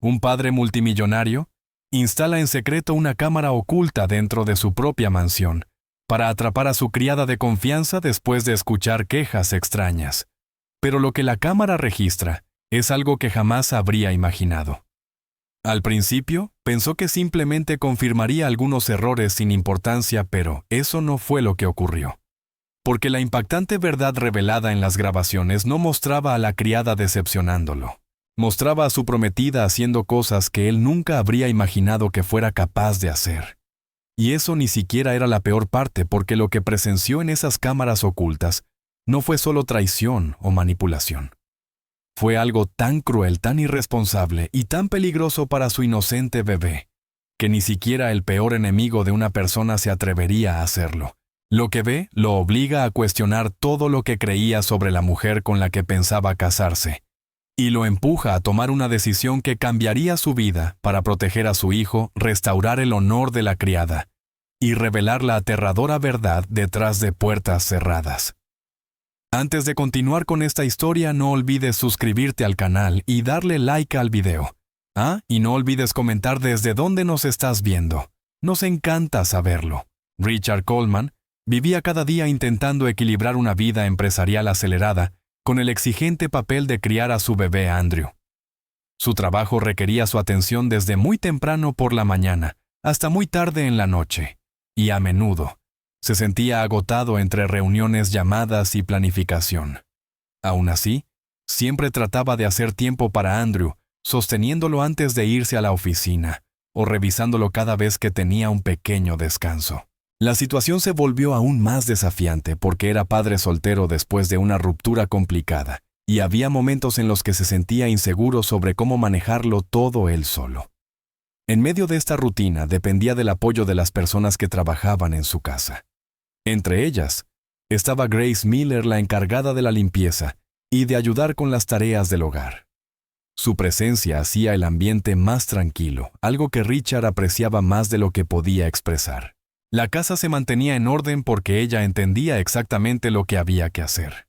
un padre multimillonario, instala en secreto una cámara oculta dentro de su propia mansión, para atrapar a su criada de confianza después de escuchar quejas extrañas. Pero lo que la cámara registra es algo que jamás habría imaginado. Al principio, pensó que simplemente confirmaría algunos errores sin importancia, pero eso no fue lo que ocurrió. Porque la impactante verdad revelada en las grabaciones no mostraba a la criada decepcionándolo. Mostraba a su prometida haciendo cosas que él nunca habría imaginado que fuera capaz de hacer. Y eso ni siquiera era la peor parte, porque lo que presenció en esas cámaras ocultas no fue solo traición o manipulación. Fue algo tan cruel, tan irresponsable y tan peligroso para su inocente bebé, que ni siquiera el peor enemigo de una persona se atrevería a hacerlo. Lo que ve lo obliga a cuestionar todo lo que creía sobre la mujer con la que pensaba casarse, y lo empuja a tomar una decisión que cambiaría su vida para proteger a su hijo, restaurar el honor de la criada y revelar la aterradora verdad detrás de puertas cerradas. Antes de continuar con esta historia, no olvides suscribirte al canal y darle like al video. Y no olvides comentar desde dónde nos estás viendo. Nos encanta saberlo. Richard Coleman vivía cada día intentando equilibrar una vida empresarial acelerada con el exigente papel de criar a su bebé Andrew. Su trabajo requería su atención desde muy temprano por la mañana hasta muy tarde en la noche, y a menudo se sentía agotado entre reuniones, llamadas y planificación. Aún así, siempre trataba de hacer tiempo para Andrew, sosteniéndolo antes de irse a la oficina, o revisándolo cada vez que tenía un pequeño descanso. La situación se volvió aún más desafiante porque era padre soltero después de una ruptura complicada, y había momentos en los que se sentía inseguro sobre cómo manejarlo todo él solo. En medio de esta rutina dependía del apoyo de las personas que trabajaban en su casa. Entre ellas, estaba Grace Miller, la encargada de la limpieza y de ayudar con las tareas del hogar. Su presencia hacía el ambiente más tranquilo, algo que Richard apreciaba más de lo que podía expresar. La casa se mantenía en orden porque ella entendía exactamente lo que había que hacer.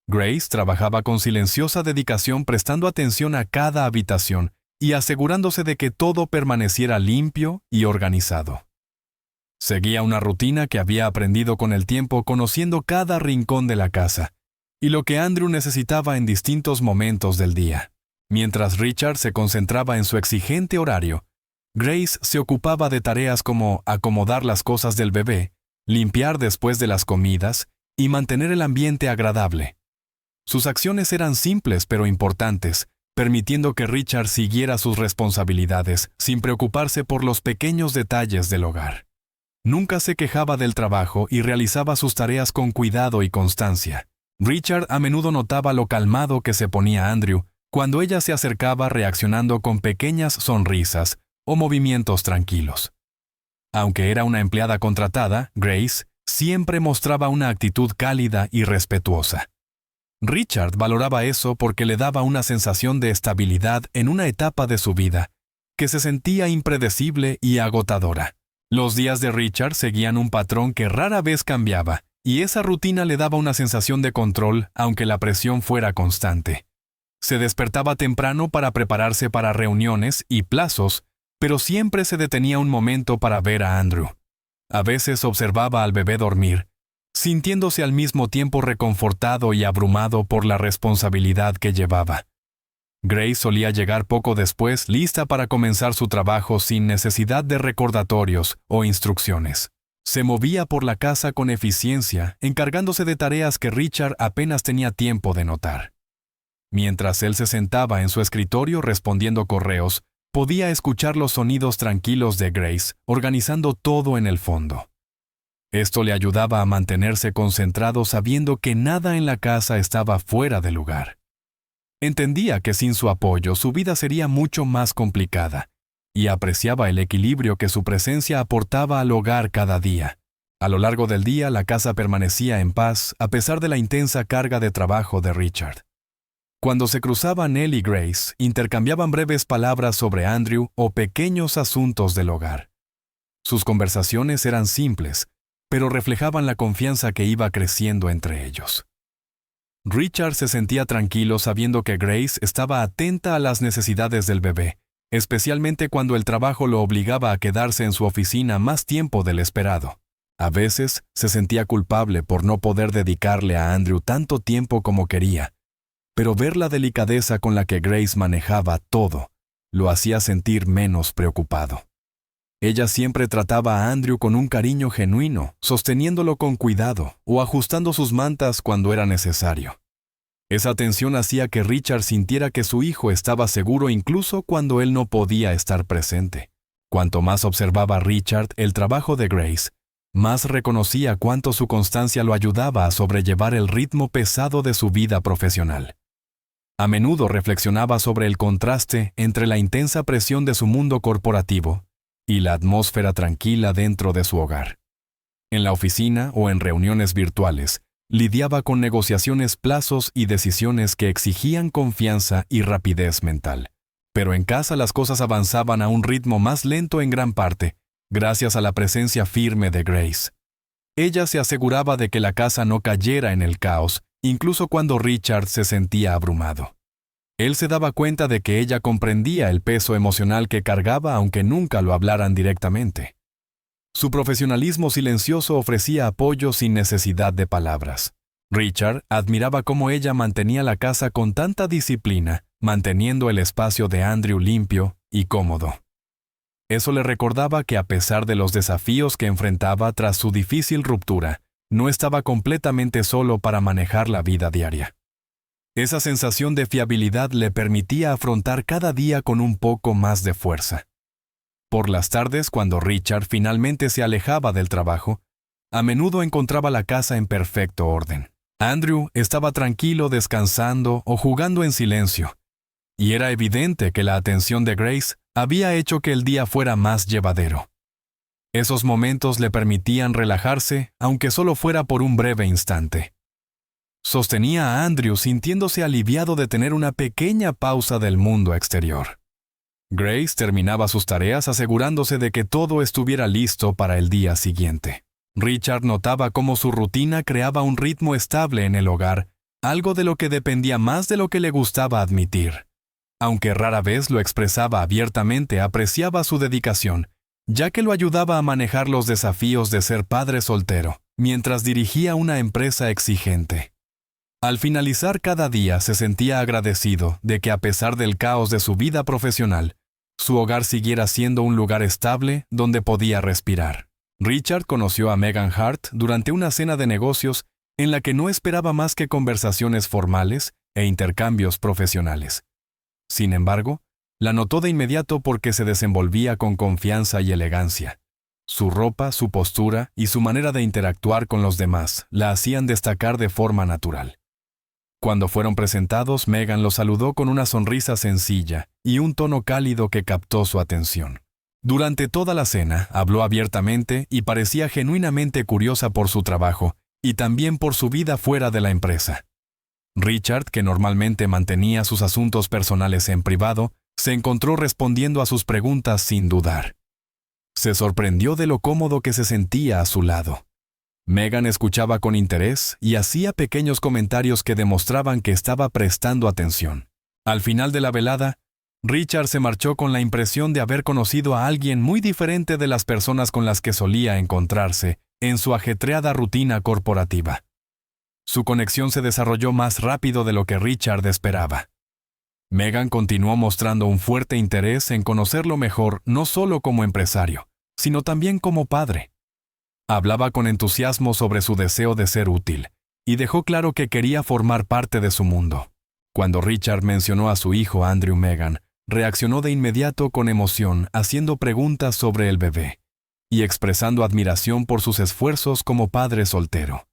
Grace trabajaba con silenciosa dedicación, prestando atención a cada habitación y asegurándose de que todo permaneciera limpio y organizado. Seguía una rutina que había aprendido con el tiempo, conociendo cada rincón de la casa y lo que Andrew necesitaba en distintos momentos del día. Mientras Richard se concentraba en su exigente horario, Grace se ocupaba de tareas como acomodar las cosas del bebé, limpiar después de las comidas y mantener el ambiente agradable. Sus acciones eran simples pero importantes, permitiendo que Richard siguiera sus responsabilidades sin preocuparse por los pequeños detalles del hogar. Nunca se quejaba del trabajo y realizaba sus tareas con cuidado y constancia. Richard a menudo notaba lo calmado que se ponía Andrew cuando ella se acercaba, reaccionando con pequeñas sonrisas o movimientos tranquilos. Aunque era una empleada contratada, Grace siempre mostraba una actitud cálida y respetuosa. Richard valoraba eso porque le daba una sensación de estabilidad en una etapa de su vida que se sentía impredecible y agotadora. Los días de Richard seguían un patrón que rara vez cambiaba, y esa rutina le daba una sensación de control, aunque la presión fuera constante. Se despertaba temprano para prepararse para reuniones y plazos, pero siempre se detenía un momento para ver a Andrew. A veces observaba al bebé dormir, sintiéndose al mismo tiempo reconfortado y abrumado por la responsabilidad que llevaba. Grace solía llegar poco después, lista para comenzar su trabajo sin necesidad de recordatorios o instrucciones. Se movía por la casa con eficiencia, encargándose de tareas que Richard apenas tenía tiempo de notar. Mientras él se sentaba en su escritorio respondiendo correos, podía escuchar los sonidos tranquilos de Grace, organizando todo en el fondo. Esto le ayudaba a mantenerse concentrado, sabiendo que nada en la casa estaba fuera de lugar. Entendía que sin su apoyo su vida sería mucho más complicada, y apreciaba el equilibrio que su presencia aportaba al hogar cada día. A lo largo del día, la casa permanecía en paz a pesar de la intensa carga de trabajo de Richard. Cuando se cruzaban él y Grace, intercambiaban breves palabras sobre Andrew o pequeños asuntos del hogar. Sus conversaciones eran simples, pero reflejaban la confianza que iba creciendo entre ellos. Richard se sentía tranquilo sabiendo que Grace estaba atenta a las necesidades del bebé especialmente cuando el trabajo lo obligaba a quedarse en su oficina más tiempo del esperado. A veces se sentía culpable por no poder dedicarle a Andrew tanto tiempo como quería, pero ver la delicadeza con la que Grace manejaba todo lo hacía sentir menos preocupado. Ella siempre trataba a Andrew con un cariño genuino, sosteniéndolo con cuidado o ajustando sus mantas cuando era necesario. Esa atención hacía que Richard sintiera que su hijo estaba seguro incluso cuando él no podía estar presente. Cuanto más observaba Richard el trabajo de Grace, más reconocía cuánto su constancia lo ayudaba a sobrellevar el ritmo pesado de su vida profesional. A menudo reflexionaba sobre el contraste entre la intensa presión de su mundo corporativo y la atmósfera tranquila dentro de su hogar. En la oficina o en reuniones virtuales, lidiaba con negociaciones, plazos y decisiones que exigían confianza y rapidez mental. Pero en casa las cosas avanzaban a un ritmo más lento en gran parte, gracias a la presencia firme de Grace. Ella se aseguraba de que la casa no cayera en el caos, incluso cuando Richard se sentía abrumado. Él se daba cuenta de que ella comprendía el peso emocional que cargaba aunque nunca lo hablaran directamente. Su profesionalismo silencioso ofrecía apoyo sin necesidad de palabras. Richard admiraba cómo ella mantenía la casa con tanta disciplina, manteniendo el espacio de Andrew limpio y cómodo. Eso le recordaba que a pesar de los desafíos que enfrentaba tras su difícil ruptura, no estaba completamente solo para manejar la vida diaria. Esa sensación de fiabilidad le permitía afrontar cada día con un poco más de fuerza. Por las tardes, cuando Richard finalmente se alejaba del trabajo, a menudo encontraba la casa en perfecto orden. Andrew estaba tranquilo descansando o jugando en silencio, y era evidente que la atención de Grace había hecho que el día fuera más llevadero. Esos momentos le permitían relajarse, aunque solo fuera por un breve instante. Sostenía a Andrew sintiéndose aliviado de tener una pequeña pausa del mundo exterior. Grace terminaba sus tareas asegurándose de que todo estuviera listo para el día siguiente. Richard notaba cómo su rutina creaba un ritmo estable en el hogar, algo de lo que dependía más de lo que le gustaba admitir. Aunque rara vez lo expresaba abiertamente, apreciaba su dedicación, ya que lo ayudaba a manejar los desafíos de ser padre soltero, mientras dirigía una empresa exigente. Al finalizar cada día se sentía agradecido de que a pesar del caos de su vida profesional, su hogar siguiera siendo un lugar estable donde podía respirar. Richard conoció a Megan Hart durante una cena de negocios en la que no esperaba más que conversaciones formales e intercambios profesionales. Sin embargo, la notó de inmediato porque se desenvolvía con confianza y elegancia. Su ropa, su postura y su manera de interactuar con los demás la hacían destacar de forma natural. Cuando fueron presentados, Megan los saludó con una sonrisa sencilla y un tono cálido que captó su atención. Durante toda la cena, habló abiertamente y parecía genuinamente curiosa por su trabajo y también por su vida fuera de la empresa. Richard, que normalmente mantenía sus asuntos personales en privado, se encontró respondiendo a sus preguntas sin dudar. Se sorprendió de lo cómodo que se sentía a su lado. Megan escuchaba con interés y hacía pequeños comentarios que demostraban que estaba prestando atención. Al final de la velada, Richard se marchó con la impresión de haber conocido a alguien muy diferente de las personas con las que solía encontrarse en su ajetreada rutina corporativa. Su conexión se desarrolló más rápido de lo que Richard esperaba. Megan continuó mostrando un fuerte interés en conocerlo mejor no solo como empresario, sino también como padre. Hablaba con entusiasmo sobre su deseo de ser útil, y dejó claro que quería formar parte de su mundo. Cuando Richard mencionó a su hijo Andrew Megan, reaccionó de inmediato con emoción, haciendo preguntas sobre el bebé, y expresando admiración por sus esfuerzos como padre soltero.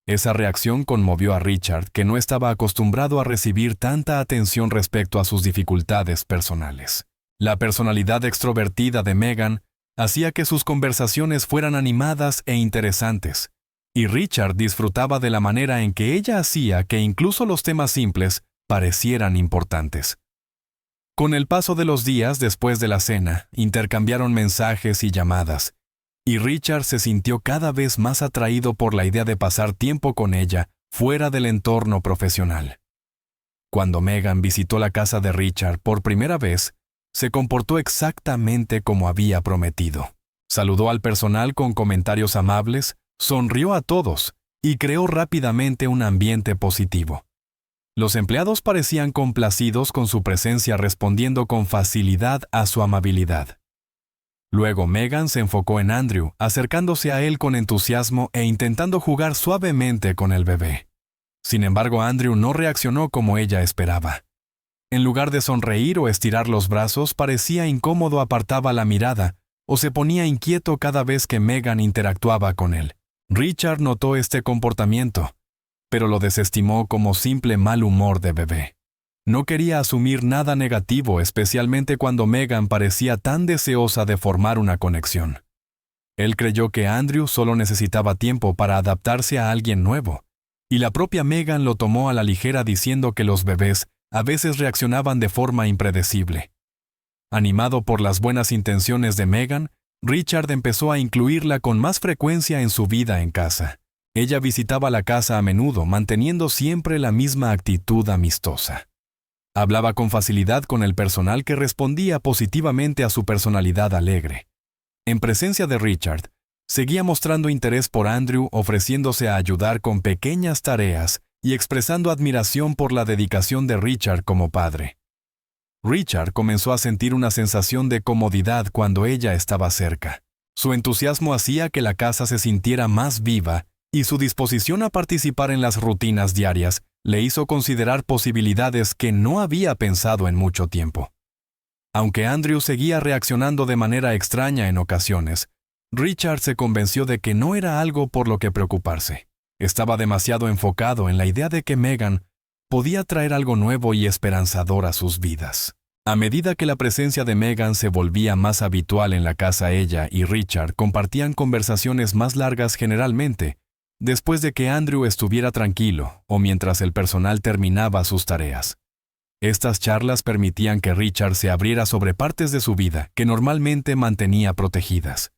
Esa reacción conmovió a Richard, que no estaba acostumbrado a recibir tanta atención respecto a sus dificultades personales. La personalidad extrovertida de Megan hacía que sus conversaciones fueran animadas e interesantes, y Richard disfrutaba de la manera en que ella hacía que incluso los temas simples parecieran importantes. Con el paso de los días después de la cena, intercambiaron mensajes y llamadas, y Richard se sintió cada vez más atraído por la idea de pasar tiempo con ella fuera del entorno profesional. Cuando Megan visitó la casa de Richard por primera vez, se comportó exactamente como había prometido. Saludó al personal con comentarios amables, sonrió a todos y creó rápidamente un ambiente positivo. Los empleados parecían complacidos con su presencia, respondiendo con facilidad a su amabilidad. Luego Megan se enfocó en Andrew, acercándose a él con entusiasmo e intentando jugar suavemente con el bebé. Sin embargo, Andrew no reaccionó como ella esperaba. En lugar de sonreír o estirar los brazos, parecía incómodo, apartaba la mirada o se ponía inquieto cada vez que Megan interactuaba con él. Richard notó este comportamiento, pero lo desestimó como simple mal humor de bebé. No quería asumir nada negativo, especialmente cuando Megan parecía tan deseosa de formar una conexión. Él creyó que Andrew solo necesitaba tiempo para adaptarse a alguien nuevo, y la propia Megan lo tomó a la ligera, diciendo que los bebés a veces reaccionaban de forma impredecible. Animado por las buenas intenciones de Megan, Richard empezó a incluirla con más frecuencia en su vida en casa. Ella visitaba la casa a menudo, manteniendo siempre la misma actitud amistosa. Hablaba con facilidad con el personal, que respondía positivamente a su personalidad alegre. En presencia de Richard, seguía mostrando interés por Andrew, ofreciéndose a ayudar con pequeñas tareas y expresando admiración por la dedicación de Richard como padre. Richard comenzó a sentir una sensación de comodidad cuando ella estaba cerca. Su entusiasmo hacía que la casa se sintiera más viva, y su disposición a participar en las rutinas diarias le hizo considerar posibilidades que no había pensado en mucho tiempo. Aunque Andrew seguía reaccionando de manera extraña en ocasiones, Richard se convenció de que no era algo por lo que preocuparse. Estaba demasiado enfocado en la idea de que Megan podía traer algo nuevo y esperanzador a sus vidas. A medida que la presencia de Megan se volvía más habitual en la casa, ella y Richard compartían conversaciones más largas, generalmente después de que Andrew estuviera tranquilo o mientras el personal terminaba sus tareas. Estas charlas permitían que Richard se abriera sobre partes de su vida que normalmente mantenía protegidas.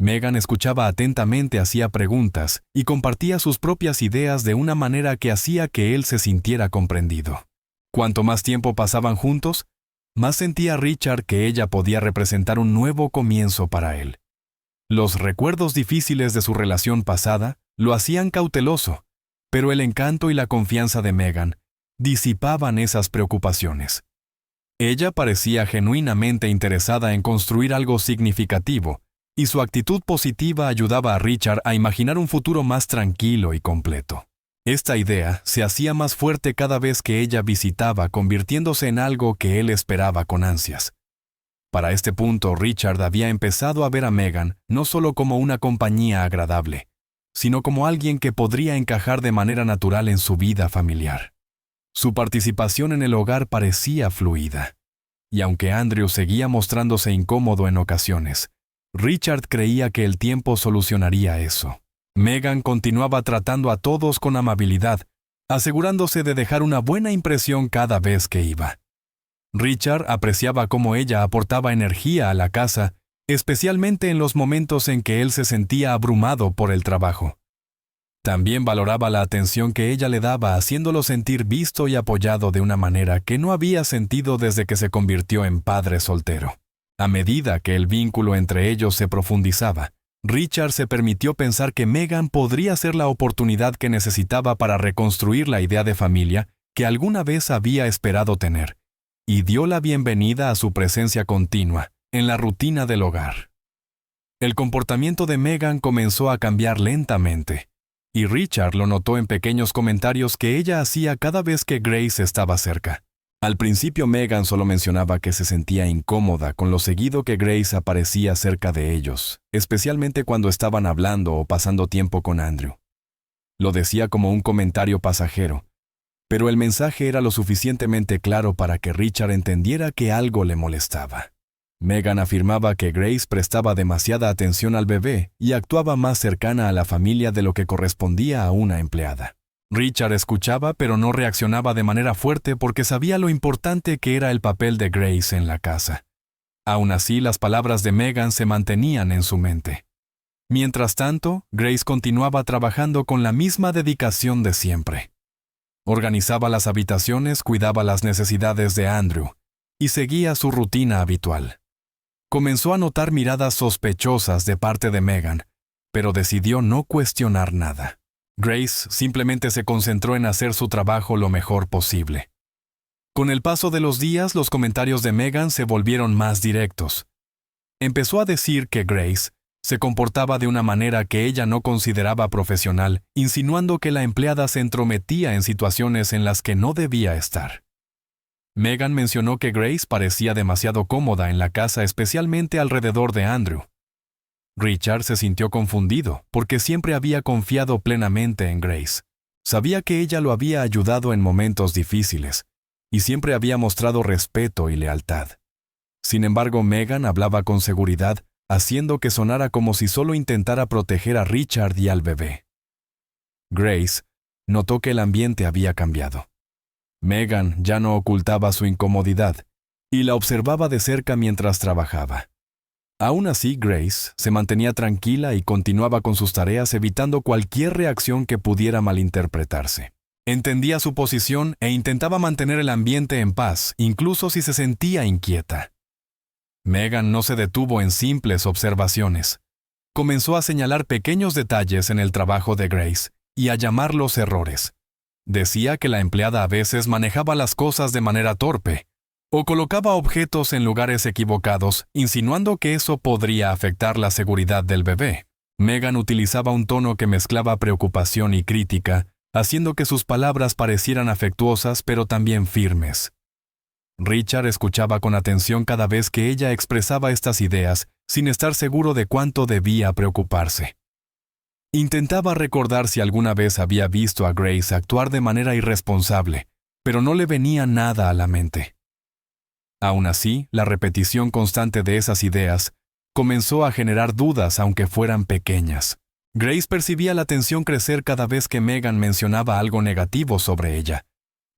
Megan escuchaba atentamente, hacía preguntas y compartía sus propias ideas de una manera que hacía que él se sintiera comprendido. Cuanto más tiempo pasaban juntos, más sentía Richard que ella podía representar un nuevo comienzo para él. Los recuerdos difíciles de su relación pasada lo hacían cauteloso, pero el encanto y la confianza de Megan disipaban esas preocupaciones. Ella parecía genuinamente interesada en construir algo significativo, y su actitud positiva ayudaba a Richard a imaginar un futuro más tranquilo y completo. Esta idea se hacía más fuerte cada vez que ella visitaba, convirtiéndose en algo que él esperaba con ansias. Para este punto, Richard había empezado a ver a Megan no solo como una compañía agradable, sino como alguien que podría encajar de manera natural en su vida familiar. Su participación en el hogar parecía fluida, y aunque Andrew seguía mostrándose incómodo en ocasiones, Richard creía que el tiempo solucionaría eso. Megan continuaba tratando a todos con amabilidad, asegurándose de dejar una buena impresión cada vez que iba. Richard apreciaba cómo ella aportaba energía a la casa, especialmente en los momentos en que él se sentía abrumado por el trabajo. También valoraba la atención que ella le daba, haciéndolo sentir visto y apoyado de una manera que no había sentido desde que se convirtió en padre soltero. A medida que el vínculo entre ellos se profundizaba, Richard se permitió pensar que Megan podría ser la oportunidad que necesitaba para reconstruir la idea de familia que alguna vez había esperado tener, y dio la bienvenida a su presencia continua en la rutina del hogar. El comportamiento de Megan comenzó a cambiar lentamente, y Richard lo notó en pequeños comentarios que ella hacía cada vez que Grace estaba cerca. Al principio, Megan solo mencionaba que se sentía incómoda con lo seguido que Grace aparecía cerca de ellos, especialmente cuando estaban hablando o pasando tiempo con Andrew. Lo decía como un comentario pasajero, pero el mensaje era lo suficientemente claro para que Richard entendiera que algo le molestaba. Megan afirmaba que Grace prestaba demasiada atención al bebé y actuaba más cercana a la familia de lo que correspondía a una empleada. Richard escuchaba, pero no reaccionaba de manera fuerte porque sabía lo importante que era el papel de Grace en la casa. Aún así, las palabras de Megan se mantenían en su mente. Mientras tanto, Grace continuaba trabajando con la misma dedicación de siempre. Organizaba las habitaciones, cuidaba las necesidades de Andrew, y seguía su rutina habitual. Comenzó a notar miradas sospechosas de parte de Megan, pero decidió no cuestionar nada. Grace simplemente se concentró en hacer su trabajo lo mejor posible. Con el paso de los días, los comentarios de Megan se volvieron más directos. Empezó a decir que Grace se comportaba de una manera que ella no consideraba profesional, insinuando que la empleada se entrometía en situaciones en las que no debía estar. Megan mencionó que Grace parecía demasiado cómoda en la casa, especialmente alrededor de Andrew. Richard se sintió confundido porque siempre había confiado plenamente en Grace. Sabía que ella lo había ayudado en momentos difíciles y siempre había mostrado respeto y lealtad. Sin embargo, Megan hablaba con seguridad, haciendo que sonara como si solo intentara proteger a Richard y al bebé. Grace notó que el ambiente había cambiado. Megan ya no ocultaba su incomodidad y la observaba de cerca mientras trabajaba. Aún así, Grace se mantenía tranquila y continuaba con sus tareas, evitando cualquier reacción que pudiera malinterpretarse. Entendía su posición e intentaba mantener el ambiente en paz, incluso si se sentía inquieta. Megan no se detuvo en simples observaciones. Comenzó a señalar pequeños detalles en el trabajo de Grace y a llamarlos errores. Decía que la empleada a veces manejaba las cosas de manera torpe o colocaba objetos en lugares equivocados, insinuando que eso podría afectar la seguridad del bebé. Megan utilizaba un tono que mezclaba preocupación y crítica, haciendo que sus palabras parecieran afectuosas pero también firmes. Richard escuchaba con atención cada vez que ella expresaba estas ideas, sin estar seguro de cuánto debía preocuparse. Intentaba recordar si alguna vez había visto a Grace actuar de manera irresponsable, pero no le venía nada a la mente. Aún así, la repetición constante de esas ideas comenzó a generar dudas, aunque fueran pequeñas. Grace percibía la tensión crecer cada vez que Megan mencionaba algo negativo sobre ella,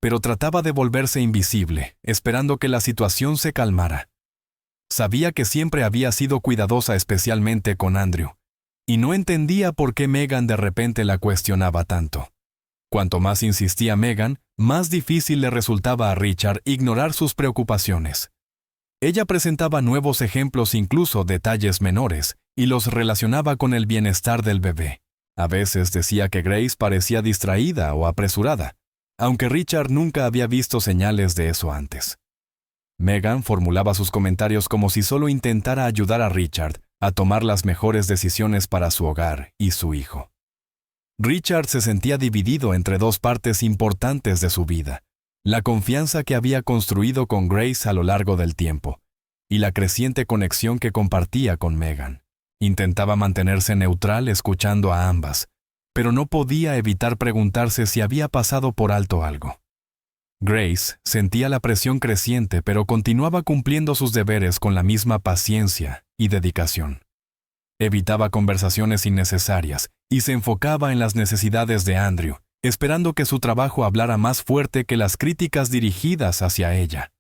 pero trataba de volverse invisible, esperando que la situación se calmara. Sabía que siempre había sido cuidadosa, especialmente con Andrew, y no entendía por qué Megan de repente la cuestionaba tanto. Cuanto más insistía Megan, más difícil le resultaba a Richard ignorar sus preocupaciones. Ella presentaba nuevos ejemplos, incluso detalles menores, y los relacionaba con el bienestar del bebé. A veces decía que Grace parecía distraída o apresurada, aunque Richard nunca había visto señales de eso antes. Megan formulaba sus comentarios como si solo intentara ayudar a Richard a tomar las mejores decisiones para su hogar y su hijo. Richard se sentía dividido entre dos partes importantes de su vida: la confianza que había construido con Grace a lo largo del tiempo y la creciente conexión que compartía con Megan. Intentaba mantenerse neutral escuchando a ambas, pero no podía evitar preguntarse si había pasado por alto algo. Grace sentía la presión creciente, pero continuaba cumpliendo sus deberes con la misma paciencia y dedicación. Evitaba conversaciones innecesarias y se enfocaba en las necesidades de Andrew, esperando que su trabajo hablara más fuerte que las críticas dirigidas hacia ella.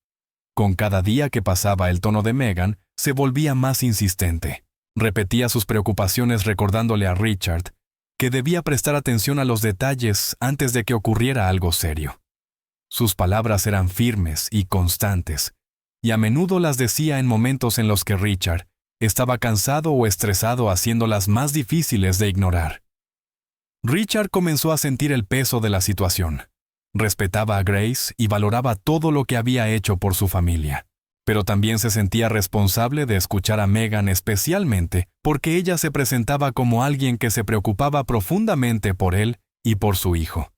Con cada día que pasaba, el tono de Megan se volvía más insistente. Repetía sus preocupaciones, recordándole a Richard que debía prestar atención a los detalles antes de que ocurriera algo serio. Sus palabras eran firmes y constantes, y a menudo las decía en momentos en los que Richard estaba cansado o estresado, haciéndolas más difíciles de ignorar. Richard comenzó a sentir el peso de la situación. Respetaba a Grace y valoraba todo lo que había hecho por su familia, pero también se sentía responsable de escuchar a Megan, especialmente porque ella se presentaba como alguien que se preocupaba profundamente por él y por su hijo.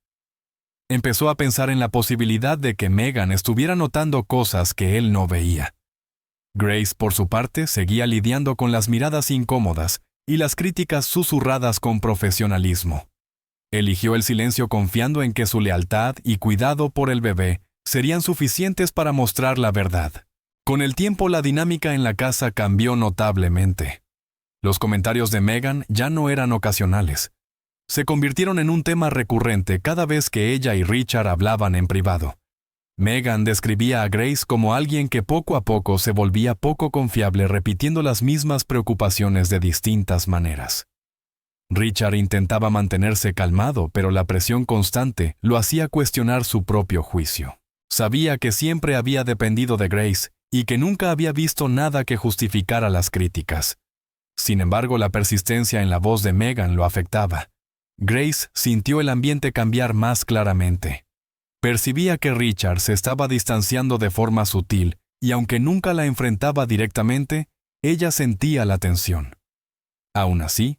Empezó a pensar en la posibilidad de que Megan estuviera notando cosas que él no veía. Grace, por su parte, seguía lidiando con las miradas incómodas y las críticas susurradas con profesionalismo. Eligió el silencio, confiando en que su lealtad y cuidado por el bebé serían suficientes para mostrar la verdad. Con el tiempo, la dinámica en la casa cambió notablemente. Los comentarios de Megan ya no eran ocasionales. Se convirtieron en un tema recurrente cada vez que ella y Richard hablaban en privado. Megan describía a Grace como alguien que poco a poco se volvía poco confiable, repitiendo las mismas preocupaciones de distintas maneras. Richard intentaba mantenerse calmado, pero la presión constante lo hacía cuestionar su propio juicio. Sabía que siempre había dependido de Grace y que nunca había visto nada que justificara las críticas. Sin embargo, la persistencia en la voz de Megan lo afectaba. Grace sintió el ambiente cambiar más claramente. Percibía que Richard se estaba distanciando de forma sutil, y aunque nunca la enfrentaba directamente, ella sentía la tensión. Aún así,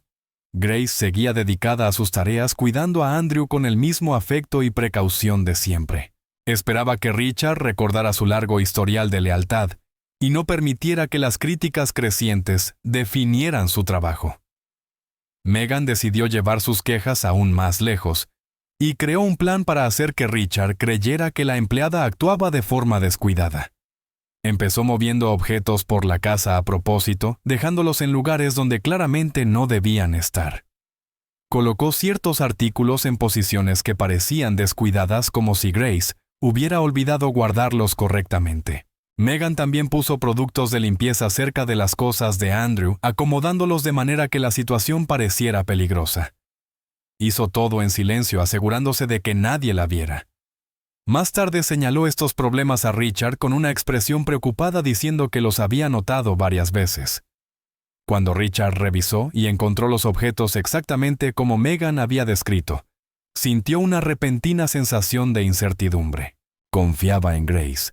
Grace seguía dedicada a sus tareas cuidando a Andrew con el mismo afecto y precaución de siempre. Esperaba que Richard recordara su largo historial de lealtad y no permitiera que las críticas crecientes definieran su trabajo. Megan decidió llevar sus quejas aún más lejos y creó un plan para hacer que Richard creyera que la empleada actuaba de forma descuidada. Empezó moviendo objetos por la casa a propósito, dejándolos en lugares donde claramente no debían estar. Colocó ciertos artículos en posiciones que parecían descuidadas, como si Grace hubiera olvidado guardarlos correctamente. Megan también puso productos de limpieza cerca de las cosas de Andrew, acomodándolos de manera que la situación pareciera peligrosa. Hizo todo en silencio, asegurándose de que nadie la viera. Más tarde señaló estos problemas a Richard con una expresión preocupada, diciendo que los había notado varias veces. Cuando Richard revisó y encontró los objetos exactamente como Megan había descrito, sintió una repentina sensación de incertidumbre. Confiaba en Grace,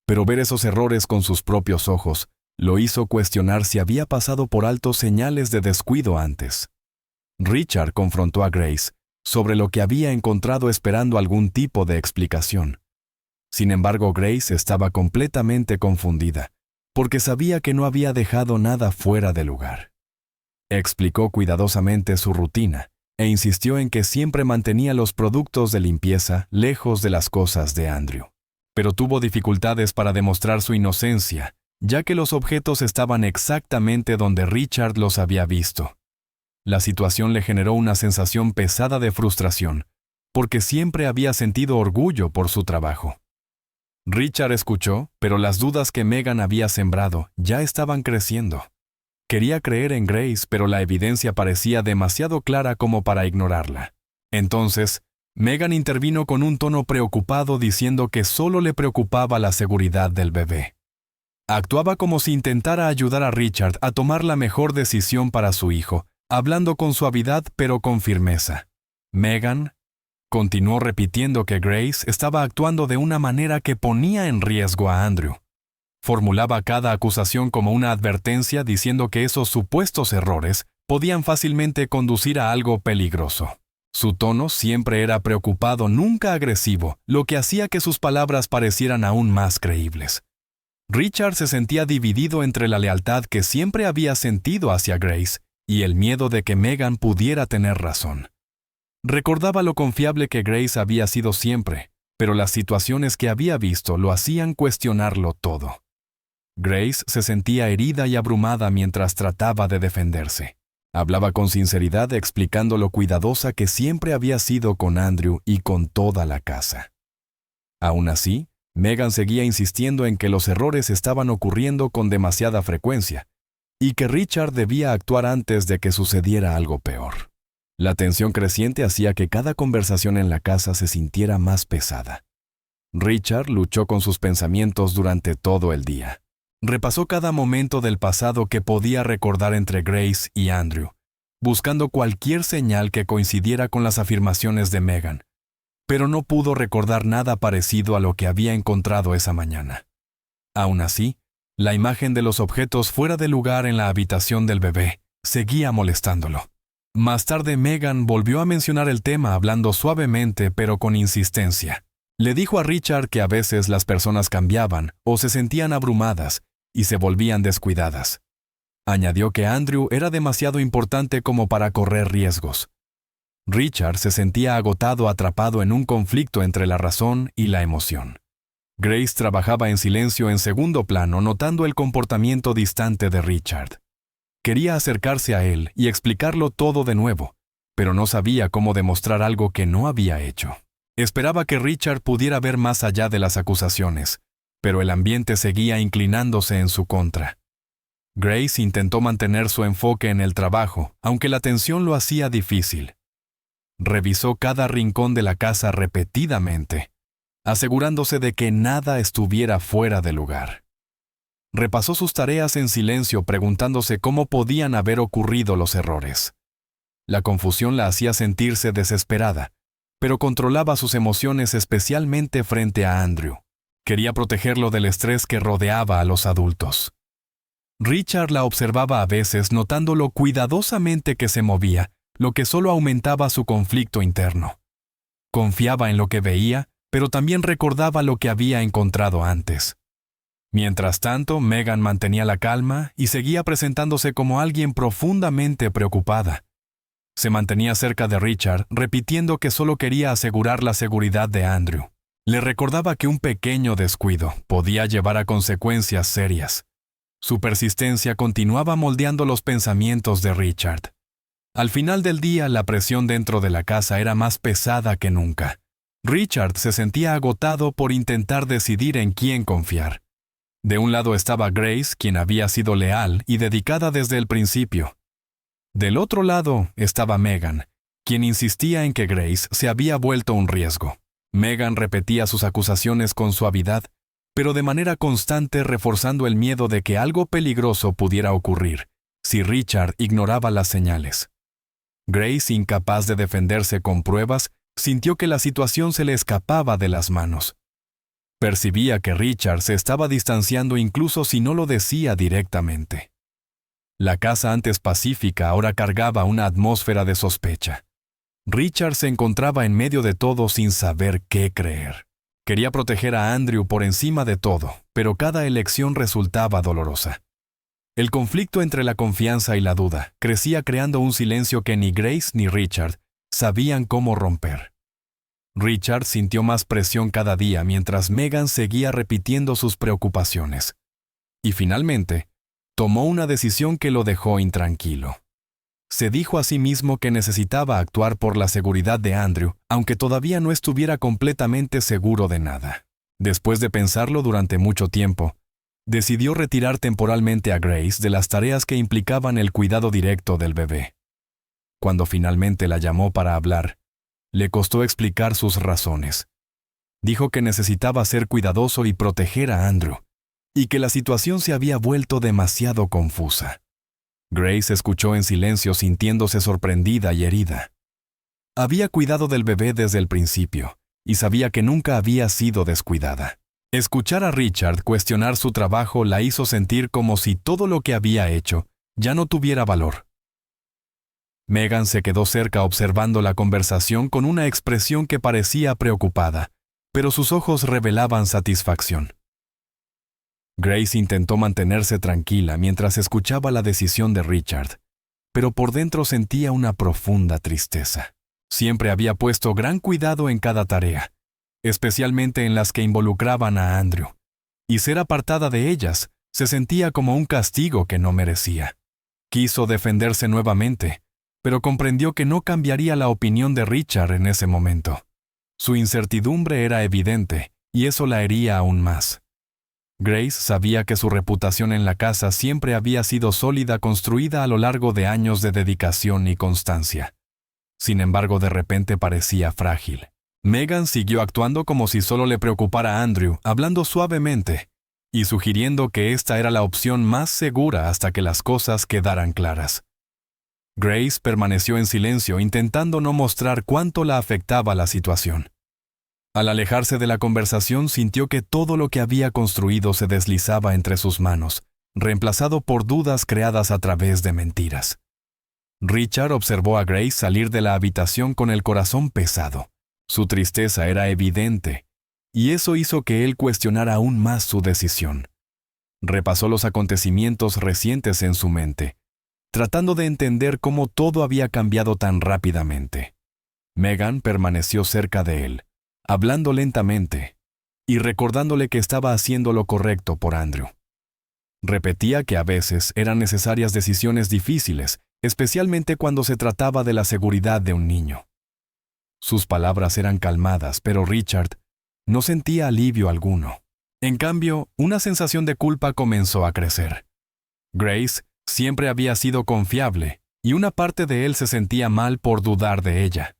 pero ver esos errores con sus propios ojos lo hizo cuestionar si había pasado por alto señales de descuido antes. Richard confrontó a Grace sobre lo que había encontrado, esperando algún tipo de explicación. Sin embargo, Grace estaba completamente confundida, porque sabía que no había dejado nada fuera de lugar. Explicó cuidadosamente su rutina e insistió en que siempre mantenía los productos de limpieza lejos de las cosas de Andrew. Pero tuvo dificultades para demostrar su inocencia, ya que los objetos estaban exactamente donde Richard los había visto. La situación le generó una sensación pesada de frustración, porque siempre había sentido orgullo por su trabajo. Richard escuchó, pero las dudas que Megan había sembrado ya estaban creciendo. Quería creer en Grace, pero la evidencia parecía demasiado clara como para ignorarla. Entonces, Megan intervino con un tono preocupado, diciendo que solo le preocupaba la seguridad del bebé. Actuaba como si intentara ayudar a Richard a tomar la mejor decisión para su hijo, hablando con suavidad pero con firmeza. Megan continuó repitiendo que Grace estaba actuando de una manera que ponía en riesgo a Andrew. Formulaba cada acusación como una advertencia, diciendo que esos supuestos errores podían fácilmente conducir a algo peligroso. Su tono siempre era preocupado, nunca agresivo, lo que hacía que sus palabras parecieran aún más creíbles. Richard se sentía dividido entre la lealtad que siempre había sentido hacia Grace y el miedo de que Megan pudiera tener razón. Recordaba lo confiable que Grace había sido siempre, pero las situaciones que había visto lo hacían cuestionarlo todo. Grace se sentía herida y abrumada mientras trataba de defenderse. Hablaba con sinceridad, explicando lo cuidadosa que siempre había sido con Andrew y con toda la casa. Aún así, Megan seguía insistiendo en que los errores estaban ocurriendo con demasiada frecuencia y que Richard debía actuar antes de que sucediera algo peor. La tensión creciente hacía que cada conversación en la casa se sintiera más pesada. Richard luchó con sus pensamientos durante todo el día. Repasó cada momento del pasado que podía recordar entre Grace y Andrew, buscando cualquier señal que coincidiera con las afirmaciones de Megan, pero no pudo recordar nada parecido a lo que había encontrado esa mañana. Aún así, la imagen de los objetos fuera de lugar en la habitación del bebé seguía molestándolo. Más tarde, Megan volvió a mencionar el tema, hablando suavemente pero con insistencia. Le dijo a Richard que a veces las personas cambiaban o se sentían abrumadas y se volvían descuidadas. Añadió que Andrew era demasiado importante como para correr riesgos. Richard se sentía agotado, atrapado en un conflicto entre la razón y la emoción. Grace trabajaba en silencio en segundo plano, notando el comportamiento distante de Richard. Quería acercarse a él y explicarlo todo de nuevo, pero no sabía cómo demostrar algo que no había hecho. Esperaba que Richard pudiera ver más allá de las acusaciones, pero el ambiente seguía inclinándose en su contra. Grace intentó mantener su enfoque en el trabajo, aunque la tensión lo hacía difícil. Revisó cada rincón de la casa repetidamente, asegurándose de que nada estuviera fuera de lugar. Repasó sus tareas en silencio preguntándose cómo podían haber ocurrido los errores. La confusión la hacía sentirse desesperada, pero controlaba sus emociones especialmente frente a Andrew. Quería protegerlo del estrés que rodeaba a los adultos. Richard la observaba a veces notando lo cuidadosamente que se movía, lo que solo aumentaba su conflicto interno. Confiaba en lo que veía, pero también recordaba lo que había encontrado antes. Mientras tanto, Megan mantenía la calma y seguía presentándose como alguien profundamente preocupada. Se mantenía cerca de Richard, repitiendo que solo quería asegurar la seguridad de Andrew. Le recordaba que un pequeño descuido podía llevar a consecuencias serias. Su persistencia continuaba moldeando los pensamientos de Richard. Al final del día, la presión dentro de la casa era más pesada que nunca. Richard se sentía agotado por intentar decidir en quién confiar. De un lado estaba Grace, quien había sido leal y dedicada desde el principio. Del otro lado estaba Megan, quien insistía en que Grace se había vuelto un riesgo. Megan repetía sus acusaciones con suavidad, pero de manera constante reforzando el miedo de que algo peligroso pudiera ocurrir, si Richard ignoraba las señales. Grace, incapaz de defenderse con pruebas, sintió que la situación se le escapaba de las manos. Percibía que Richard se estaba distanciando incluso si no lo decía directamente. La casa antes pacífica ahora cargaba una atmósfera de sospecha. Richard se encontraba en medio de todo sin saber qué creer. Quería proteger a Andrew por encima de todo, pero cada elección resultaba dolorosa. El conflicto entre la confianza y la duda crecía creando un silencio que ni Grace ni Richard sabían cómo romper. Richard sintió más presión cada día mientras Megan seguía repitiendo sus preocupaciones. Y finalmente, tomó una decisión que lo dejó intranquilo. Se dijo a sí mismo que necesitaba actuar por la seguridad de Andrew, aunque todavía no estuviera completamente seguro de nada. Después de pensarlo durante mucho tiempo, decidió retirar temporalmente a Grace de las tareas que implicaban el cuidado directo del bebé. Cuando finalmente la llamó para hablar, le costó explicar sus razones. Dijo que necesitaba ser cuidadoso y proteger a Andrew, y que la situación se había vuelto demasiado confusa. Grace escuchó en silencio sintiéndose sorprendida y herida. Había cuidado del bebé desde el principio, y sabía que nunca había sido descuidada. Escuchar a Richard cuestionar su trabajo la hizo sentir como si todo lo que había hecho ya no tuviera valor. Megan se quedó cerca observando la conversación con una expresión que parecía preocupada, pero sus ojos revelaban satisfacción. Grace intentó mantenerse tranquila mientras escuchaba la decisión de Richard, pero por dentro sentía una profunda tristeza. Siempre había puesto gran cuidado en cada tarea, especialmente en las que involucraban a Andrew, y ser apartada de ellas se sentía como un castigo que no merecía. Quiso defenderse nuevamente, pero comprendió que no cambiaría la opinión de Richard en ese momento. Su incertidumbre era evidente, y eso la hería aún más. Grace sabía que su reputación en la casa siempre había sido sólida, construida a lo largo de años de dedicación y constancia. Sin embargo, de repente parecía frágil. Megan siguió actuando como si solo le preocupara a Andrew, hablando suavemente y sugiriendo que esta era la opción más segura hasta que las cosas quedaran claras. Grace permaneció en silencio, intentando no mostrar cuánto la afectaba la situación. Al alejarse de la conversación, sintió que todo lo que había construido se deslizaba entre sus manos, reemplazado por dudas creadas a través de mentiras. Richard observó a Grace salir de la habitación con el corazón pesado. Su tristeza era evidente, y eso hizo que él cuestionara aún más su decisión. Repasó los acontecimientos recientes en su mente, tratando de entender cómo todo había cambiado tan rápidamente. Megan permaneció cerca de él, hablando lentamente y recordándole que estaba haciendo lo correcto por Andrew. Repetía que a veces eran necesarias decisiones difíciles, especialmente cuando se trataba de la seguridad de un niño. Sus palabras eran calmadas, pero Richard no sentía alivio alguno. En cambio, una sensación de culpa comenzó a crecer. Grace siempre había sido confiable, y una parte de él se sentía mal por dudar de ella.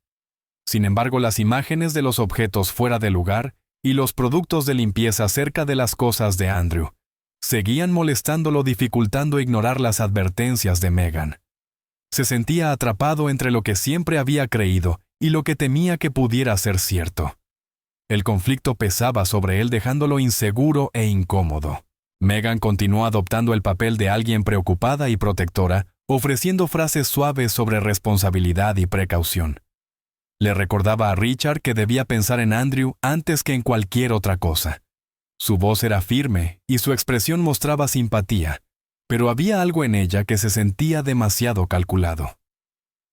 Sin embargo, las imágenes de los objetos fuera de lugar y los productos de limpieza cerca de las cosas de Andrew seguían molestándolo, dificultando ignorar las advertencias de Megan. Se sentía atrapado entre lo que siempre había creído y lo que temía que pudiera ser cierto. El conflicto pesaba sobre él, dejándolo inseguro e incómodo. Megan continuó adoptando el papel de alguien preocupada y protectora, ofreciendo frases suaves sobre responsabilidad y precaución. Le recordaba a Richard que debía pensar en Andrew antes que en cualquier otra cosa. Su voz era firme y su expresión mostraba simpatía, pero había algo en ella que se sentía demasiado calculado.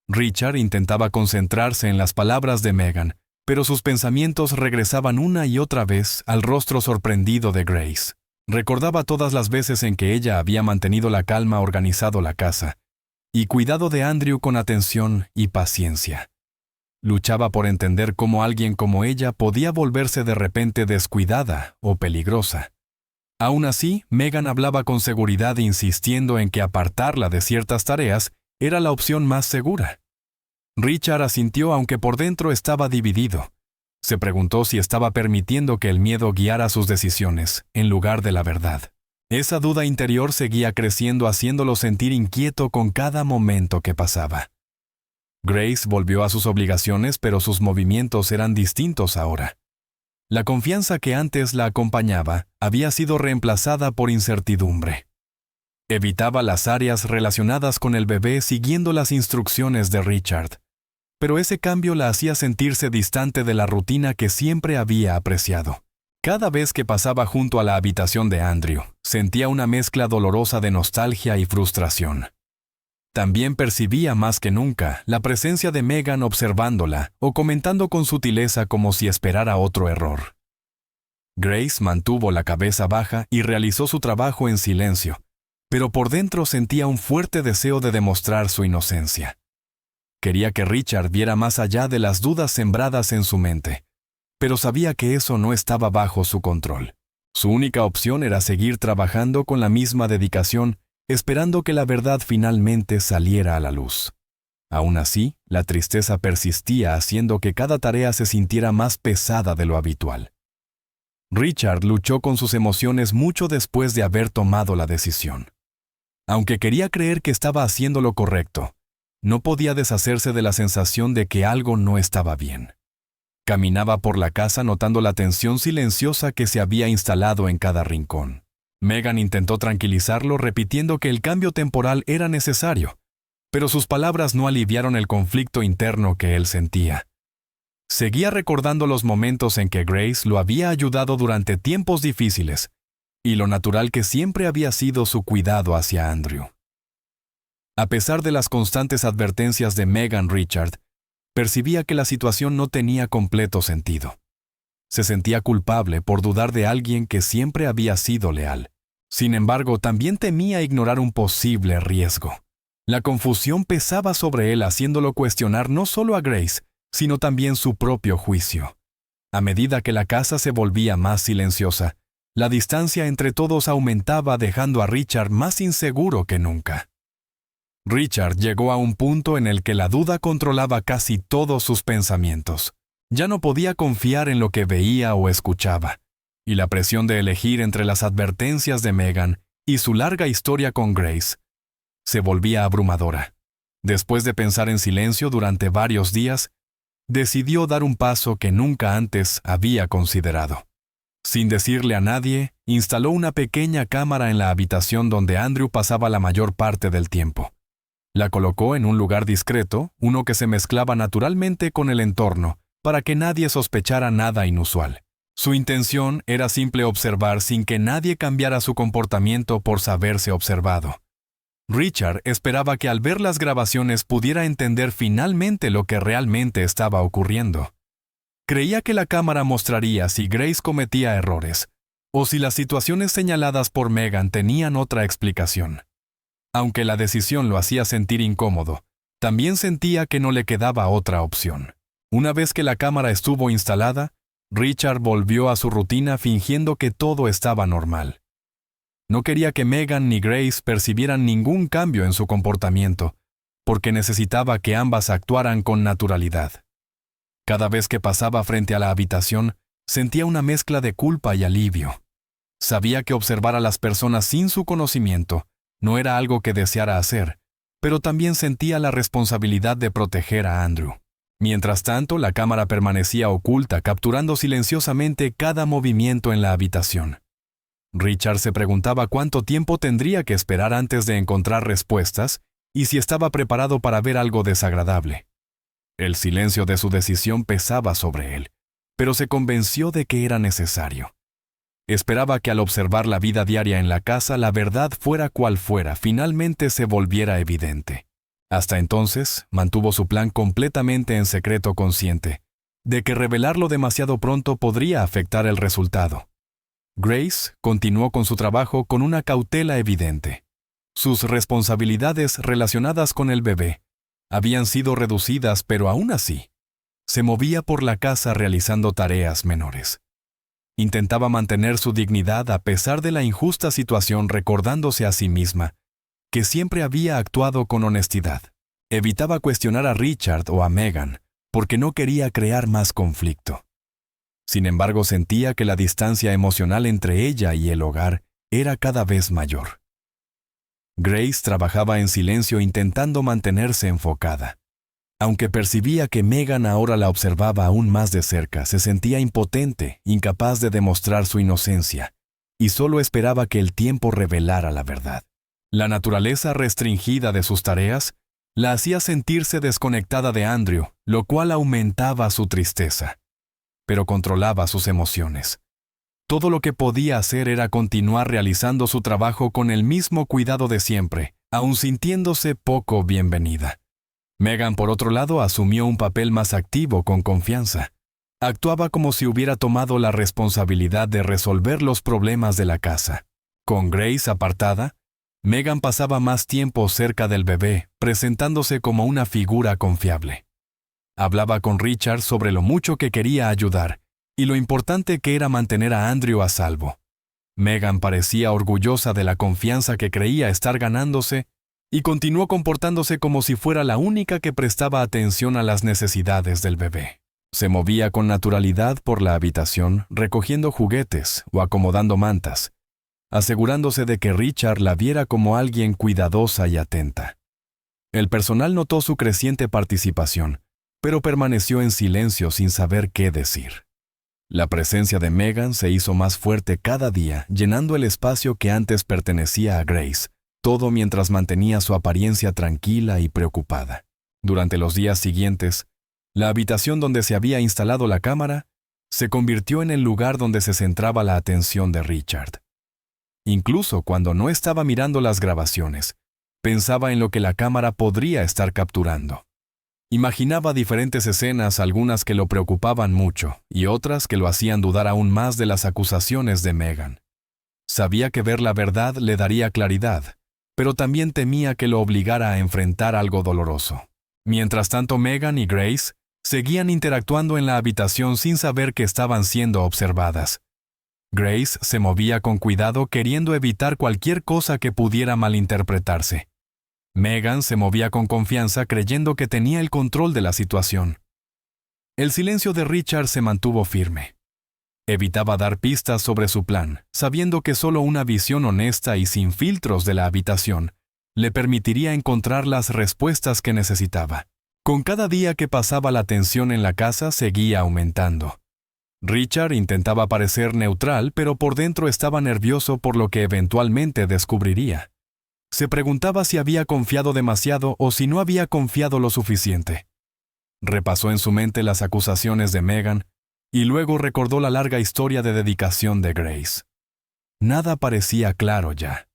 Richard intentaba concentrarse en las palabras de Megan, pero sus pensamientos regresaban una y otra vez al rostro sorprendido de Grace. Recordaba todas las veces en que ella había mantenido la calma, organizado la casa, y cuidado de Andrew con atención y paciencia. Luchaba por entender cómo alguien como ella podía volverse de repente descuidada o peligrosa. Aún así, Megan hablaba con seguridad, insistiendo en que apartarla de ciertas tareas era la opción más segura. Richard asintió, aunque por dentro estaba dividido. Se preguntó si estaba permitiendo que el miedo guiara sus decisiones, en lugar de la verdad. Esa duda interior seguía creciendo, haciéndolo sentir inquieto con cada momento que pasaba. Grace volvió a sus obligaciones, pero sus movimientos eran distintos ahora. La confianza que antes la acompañaba había sido reemplazada por incertidumbre. Evitaba las áreas relacionadas con el bebé siguiendo las instrucciones de Richard, pero ese cambio la hacía sentirse distante de la rutina que siempre había apreciado. Cada vez que pasaba junto a la habitación de Andrew, sentía una mezcla dolorosa de nostalgia y frustración. También percibía más que nunca la presencia de Megan observándola o comentando con sutileza como si esperara otro error. Grace mantuvo la cabeza baja y realizó su trabajo en silencio, pero por dentro sentía un fuerte deseo de demostrar su inocencia. Quería que Richard viera más allá de las dudas sembradas en su mente, pero sabía que eso no estaba bajo su control. Su única opción era seguir trabajando con la misma dedicación, esperando que la verdad finalmente saliera a la luz. Aún así, la tristeza persistía, haciendo que cada tarea se sintiera más pesada de lo habitual. Richard luchó con sus emociones mucho después de haber tomado la decisión. Aunque quería creer que estaba haciendo lo correcto, no podía deshacerse de la sensación de que algo no estaba bien. Caminaba por la casa notando la tensión silenciosa que se había instalado en cada rincón. Megan intentó tranquilizarlo, repitiendo que el cambio temporal era necesario, pero sus palabras no aliviaron el conflicto interno que él sentía. Seguía recordando los momentos en que Grace lo había ayudado durante tiempos difíciles y lo natural que siempre había sido su cuidado hacia Andrew. A pesar de las constantes advertencias de Megan, Richard percibía que la situación no tenía completo sentido. Se sentía culpable por dudar de alguien que siempre había sido leal. Sin embargo, también temía ignorar un posible riesgo. La confusión pesaba sobre él, haciéndolo cuestionar no solo a Grace, sino también su propio juicio. A medida que la casa se volvía más silenciosa, la distancia entre todos aumentaba, dejando a Richard más inseguro que nunca. Richard llegó a un punto en el que la duda controlaba casi todos sus pensamientos. Ya no podía confiar en lo que veía o escuchaba, y la presión de elegir entre las advertencias de Megan y su larga historia con Grace se volvía abrumadora. Después de pensar en silencio durante varios días, decidió dar un paso que nunca antes había considerado. Sin decirle a nadie, instaló una pequeña cámara en la habitación donde Andrew pasaba la mayor parte del tiempo. La colocó en un lugar discreto, uno que se mezclaba naturalmente con el entorno, para que nadie sospechara nada inusual. Su intención era simple: observar sin que nadie cambiara su comportamiento por saberse observado. Richard esperaba que al ver las grabaciones pudiera entender finalmente lo que realmente estaba ocurriendo. Creía que la cámara mostraría si Grace cometía errores, o si las situaciones señaladas por Megan tenían otra explicación. Aunque la decisión lo hacía sentir incómodo, también sentía que no le quedaba otra opción. Una vez que la cámara estuvo instalada, Richard volvió a su rutina fingiendo que todo estaba normal. No quería que Megan ni Grace percibieran ningún cambio en su comportamiento, porque necesitaba que ambas actuaran con naturalidad. Cada vez que pasaba frente a la habitación, sentía una mezcla de culpa y alivio. Sabía que observar a las personas sin su conocimiento no era algo que deseara hacer, pero también sentía la responsabilidad de proteger a Andrew. Mientras tanto, la cámara permanecía oculta, capturando silenciosamente cada movimiento en la habitación. Richard se preguntaba cuánto tiempo tendría que esperar antes de encontrar respuestas y si estaba preparado para ver algo desagradable. El silencio de su decisión pesaba sobre él, pero se convenció de que era necesario. Esperaba que al observar la vida diaria en la casa, la verdad fuera cual fuera, finalmente se volviera evidente. Hasta entonces, mantuvo su plan completamente en secreto, consciente de que revelarlo demasiado pronto podría afectar el resultado. Grace continuó con su trabajo con una cautela evidente. Sus responsabilidades relacionadas con el bebé habían sido reducidas, pero aún así, se movía por la casa realizando tareas menores. Intentaba mantener su dignidad a pesar de la injusta situación, recordándose a sí misma que siempre había actuado con honestidad. Evitaba cuestionar a Richard o a Megan, porque no quería crear más conflicto. Sin embargo, sentía que la distancia emocional entre ella y el hogar era cada vez mayor. Grace trabajaba en silencio intentando mantenerse enfocada. Aunque percibía que Megan ahora la observaba aún más de cerca, se sentía impotente, incapaz de demostrar su inocencia, y solo esperaba que el tiempo revelara la verdad. La naturaleza restringida de sus tareas la hacía sentirse desconectada de Andrew, lo cual aumentaba su tristeza, pero controlaba sus emociones. Todo lo que podía hacer era continuar realizando su trabajo con el mismo cuidado de siempre, aun sintiéndose poco bienvenida. Megan, por otro lado, asumió un papel más activo, con confianza. Actuaba como si hubiera tomado la responsabilidad de resolver los problemas de la casa. Con Grace apartada, Megan pasaba más tiempo cerca del bebé, presentándose como una figura confiable. Hablaba con Richard sobre lo mucho que quería ayudar y lo importante que era mantener a Andrew a salvo. Megan parecía orgullosa de la confianza que creía estar ganándose y continuó comportándose como si fuera la única que prestaba atención a las necesidades del bebé. Se movía con naturalidad por la habitación, recogiendo juguetes o acomodando mantas, asegurándose de que Richard la viera como alguien cuidadosa y atenta. El personal notó su creciente participación, pero permaneció en silencio sin saber qué decir. La presencia de Megan se hizo más fuerte cada día, llenando el espacio que antes pertenecía a Grace, todo mientras mantenía su apariencia tranquila y preocupada. Durante los días siguientes, la habitación donde se había instalado la cámara se convirtió en el lugar donde se centraba la atención de Richard. Incluso cuando no estaba mirando las grabaciones, pensaba en lo que la cámara podría estar capturando. Imaginaba diferentes escenas, algunas que lo preocupaban mucho y otras que lo hacían dudar aún más de las acusaciones de Megan. Sabía que ver la verdad le daría claridad, pero también temía que lo obligara a enfrentar algo doloroso. Mientras tanto, Megan y Grace seguían interactuando en la habitación sin saber que estaban siendo observadas. Grace se movía con cuidado, queriendo evitar cualquier cosa que pudiera malinterpretarse. Megan se movía con confianza, creyendo que tenía el control de la situación. El silencio de Richard se mantuvo firme. Evitaba dar pistas sobre su plan, sabiendo que solo una visión honesta y sin filtros de la habitación le permitiría encontrar las respuestas que necesitaba. Con cada día que pasaba, la tensión en la casa seguía aumentando. Richard intentaba parecer neutral, pero por dentro estaba nervioso por lo que eventualmente descubriría. Se preguntaba si había confiado demasiado o si no había confiado lo suficiente. Repasó en su mente las acusaciones de Megan y luego recordó la larga historia de dedicación de Grace. Nada parecía claro ya.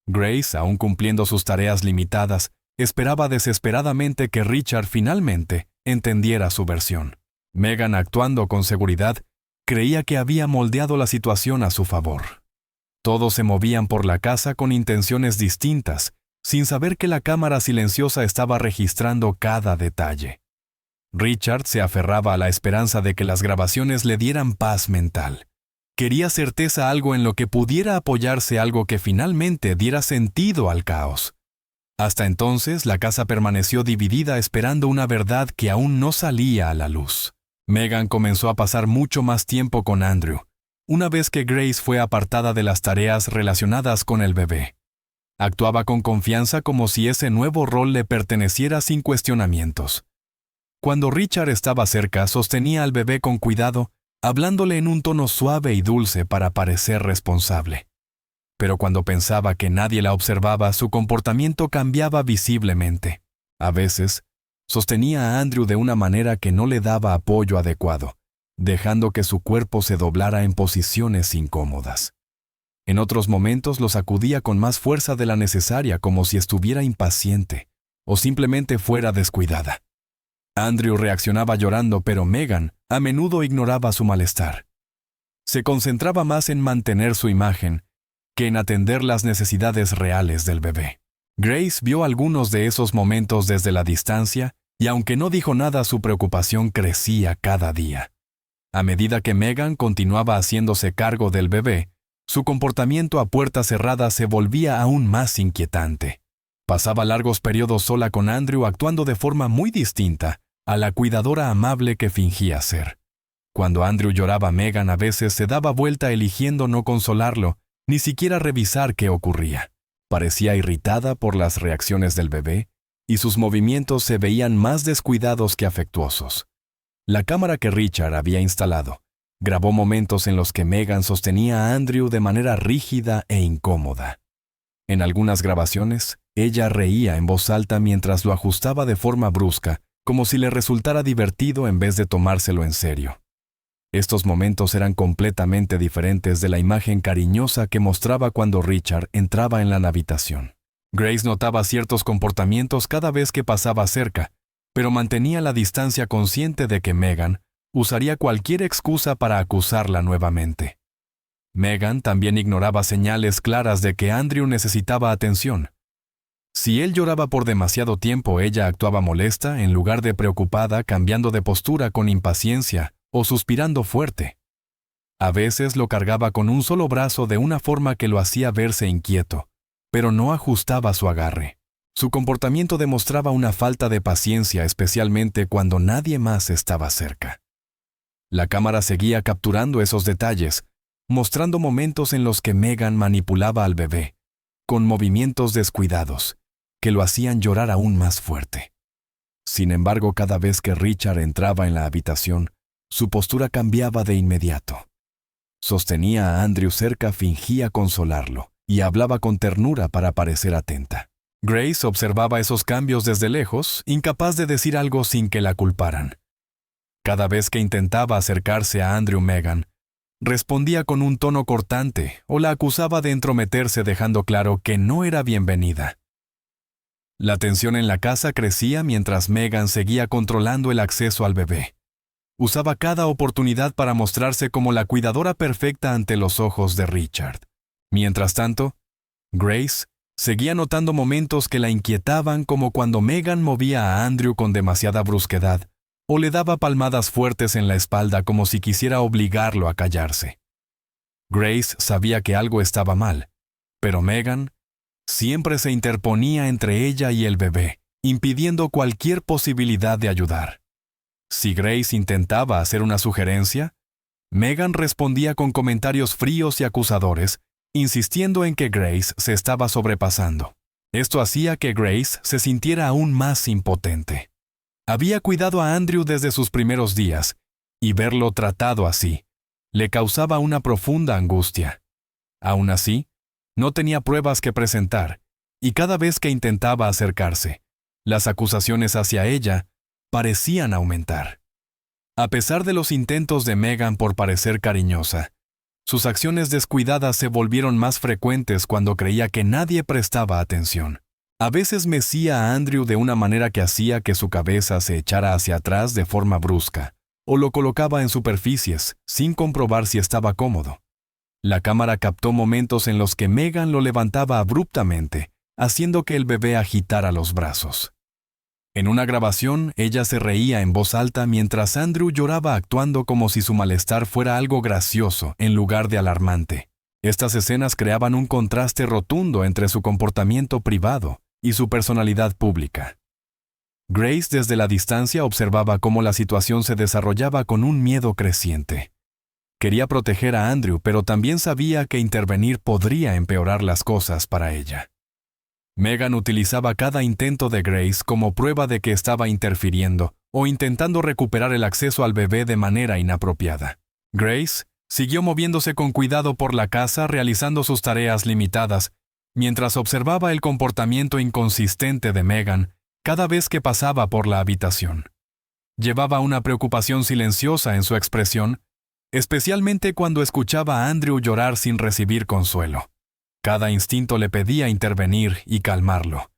Grace, aún cumpliendo sus tareas limitadas, esperaba desesperadamente que Richard finalmente entendiera su versión. Megan, actuando con seguridad, creía que había moldeado la situación a su favor. Todos se movían por la casa con intenciones distintas, sin saber que la cámara silenciosa estaba registrando cada detalle. Richard se aferraba a la esperanza de que las grabaciones le dieran paz mental. Quería certeza, algo en lo que pudiera apoyarse, algo que finalmente diera sentido al caos. Hasta entonces, la casa permaneció dividida, esperando una verdad que aún no salía a la luz. Megan comenzó a pasar mucho más tiempo con Andrew, una vez que Grace fue apartada de las tareas relacionadas con el bebé. Actuaba con confianza como si ese nuevo rol le perteneciera sin cuestionamientos. Cuando Richard estaba cerca, sostenía al bebé con cuidado, hablándole en un tono suave y dulce para parecer responsable. Pero cuando pensaba que nadie la observaba, su comportamiento cambiaba visiblemente. A veces, sostenía a Andrew de una manera que no le daba apoyo adecuado, dejando que su cuerpo se doblara en posiciones incómodas. En otros momentos lo sacudía con más fuerza de la necesaria, como si estuviera impaciente o simplemente fuera descuidada. Andrew reaccionaba llorando, pero Megan a menudo ignoraba su malestar. Se concentraba más en mantener su imagen que en atender las necesidades reales del bebé. Grace vio algunos de esos momentos desde la distancia y aunque no dijo nada, su preocupación crecía cada día. A medida que Megan continuaba haciéndose cargo del bebé, su comportamiento a puerta cerrada se volvía aún más inquietante. Pasaba largos periodos sola con Andrew, actuando de forma muy distinta a la cuidadora amable que fingía ser. Cuando Andrew lloraba, Megan a veces se daba vuelta eligiendo no consolarlo, ni siquiera revisar qué ocurría. Parecía irritada por las reacciones del bebé, y sus movimientos se veían más descuidados que afectuosos. La cámara que Richard había instalado grabó momentos en los que Megan sostenía a Andrew de manera rígida e incómoda. En algunas grabaciones, ella reía en voz alta mientras lo ajustaba de forma brusca, como si le resultara divertido en vez de tomárselo en serio. Estos momentos eran completamente diferentes de la imagen cariñosa que mostraba cuando Richard entraba en la habitación. Grace notaba ciertos comportamientos cada vez que pasaba cerca, pero mantenía la distancia, consciente de que Megan usaría cualquier excusa para acusarla nuevamente. Megan también ignoraba señales claras de que Andrew necesitaba atención. Si él lloraba por demasiado tiempo, ella actuaba molesta en lugar de preocupada, cambiando de postura con impaciencia o suspirando fuerte. A veces lo cargaba con un solo brazo de una forma que lo hacía verse inquieto, pero no ajustaba su agarre. Su comportamiento demostraba una falta de paciencia, especialmente cuando nadie más estaba cerca. La cámara seguía capturando esos detalles, mostrando momentos en los que Megan manipulaba al bebé, con movimientos descuidados, que lo hacían llorar aún más fuerte. Sin embargo, cada vez que Richard entraba en la habitación, su postura cambiaba de inmediato. Sostenía a Andrew cerca, fingía consolarlo, y hablaba con ternura para parecer atenta. Grace observaba esos cambios desde lejos, incapaz de decir algo sin que la culparan. Cada vez que intentaba acercarse a Andrew, Megan respondía con un tono cortante o la acusaba de entrometerse, dejando claro que no era bienvenida. La tensión en la casa crecía mientras Megan seguía controlando el acceso al bebé. Usaba cada oportunidad para mostrarse como la cuidadora perfecta ante los ojos de Richard. Mientras tanto, Grace seguía notando momentos que la inquietaban, como cuando Megan movía a Andrew con demasiada brusquedad o le daba palmadas fuertes en la espalda como si quisiera obligarlo a callarse. Grace sabía que algo estaba mal, pero Megan siempre se interponía entre ella y el bebé, impidiendo cualquier posibilidad de ayudar. Si Grace intentaba hacer una sugerencia, Megan respondía con comentarios fríos y acusadores, insistiendo en que Grace se estaba sobrepasando. Esto hacía que Grace se sintiera aún más impotente. Había cuidado a Andrew desde sus primeros días, y verlo tratado así le causaba una profunda angustia. Aún así, no tenía pruebas que presentar, y cada vez que intentaba acercarse, las acusaciones hacia ella parecían aumentar. A pesar de los intentos de Megan por parecer cariñosa, sus acciones descuidadas se volvieron más frecuentes cuando creía que nadie prestaba atención. A veces mecía a Andrew de una manera que hacía que su cabeza se echara hacia atrás de forma brusca, o lo colocaba en superficies, sin comprobar si estaba cómodo. La cámara captó momentos en los que Megan lo levantaba abruptamente, haciendo que el bebé agitara los brazos. En una grabación, ella se reía en voz alta mientras Andrew lloraba, actuando como si su malestar fuera algo gracioso en lugar de alarmante. Estas escenas creaban un contraste rotundo entre su comportamiento privado y su personalidad pública. Grace desde la distancia observaba cómo la situación se desarrollaba con un miedo creciente. Quería proteger a Andrew, pero también sabía que intervenir podría empeorar las cosas para ella. Megan utilizaba cada intento de Grace como prueba de que estaba interfiriendo o intentando recuperar el acceso al bebé de manera inapropiada. Grace siguió moviéndose con cuidado por la casa, realizando sus tareas limitadas, mientras observaba el comportamiento inconsistente de Megan cada vez que pasaba por la habitación. Llevaba una preocupación silenciosa en su expresión, especialmente cuando escuchaba a Andrew llorar sin recibir consuelo. Cada instinto le pedía intervenir y calmarlo.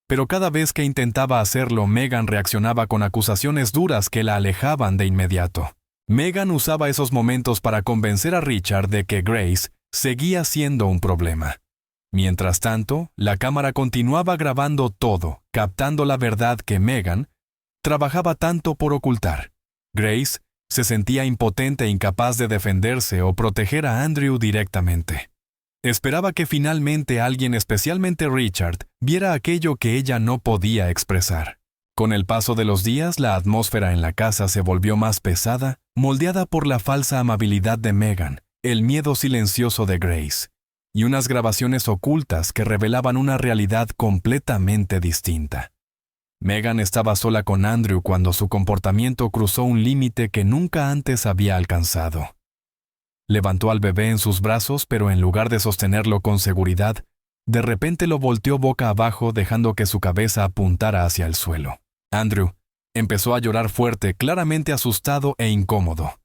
Pero cada vez que intentaba hacerlo, Megan reaccionaba con acusaciones duras que la alejaban de inmediato. Megan usaba esos momentos para convencer a Richard de que Grace seguía siendo un problema. Mientras tanto, la cámara continuaba grabando todo, captando la verdad que Megan trabajaba tanto por ocultar. Grace se sentía impotente e incapaz de defenderse o proteger a Andrew directamente. Esperaba que finalmente alguien, especialmente Richard, viera aquello que ella no podía expresar. Con el paso de los días, la atmósfera en la casa se volvió más pesada, moldeada por la falsa amabilidad de Megan, el miedo silencioso de Grace, y unas grabaciones ocultas que revelaban una realidad completamente distinta. Megan estaba sola con Andrew cuando su comportamiento cruzó un límite que nunca antes había alcanzado. Levantó al bebé en sus brazos, pero en lugar de sostenerlo con seguridad, de repente lo volteó boca abajo, dejando que su cabeza apuntara hacia el suelo. Andrew empezó a llorar fuerte, claramente asustado e incómodo.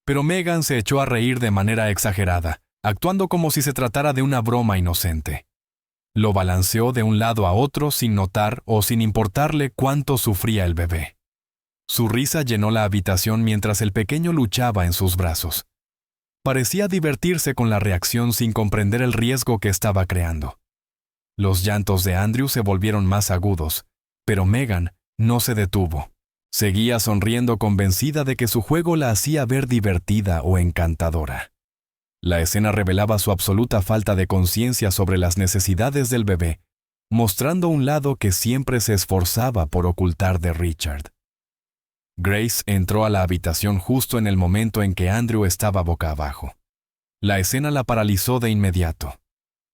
Pero Megan se echó a reír de manera exagerada, actuando como si se tratara de una broma inocente. Lo balanceó de un lado a otro sin notar o sin importarle cuánto sufría el bebé. Su risa llenó la habitación mientras el pequeño luchaba en sus brazos. Parecía divertirse con la reacción sin comprender el riesgo que estaba creando. Los llantos de Andrew se volvieron más agudos, pero Megan no se detuvo. Seguía sonriendo, convencida de que su juego la hacía ver divertida o encantadora. La escena revelaba su absoluta falta de conciencia sobre las necesidades del bebé, mostrando un lado que siempre se esforzaba por ocultar de Richard. Grace entró a la habitación justo en el momento en que Andrew estaba boca abajo. La escena la paralizó de inmediato.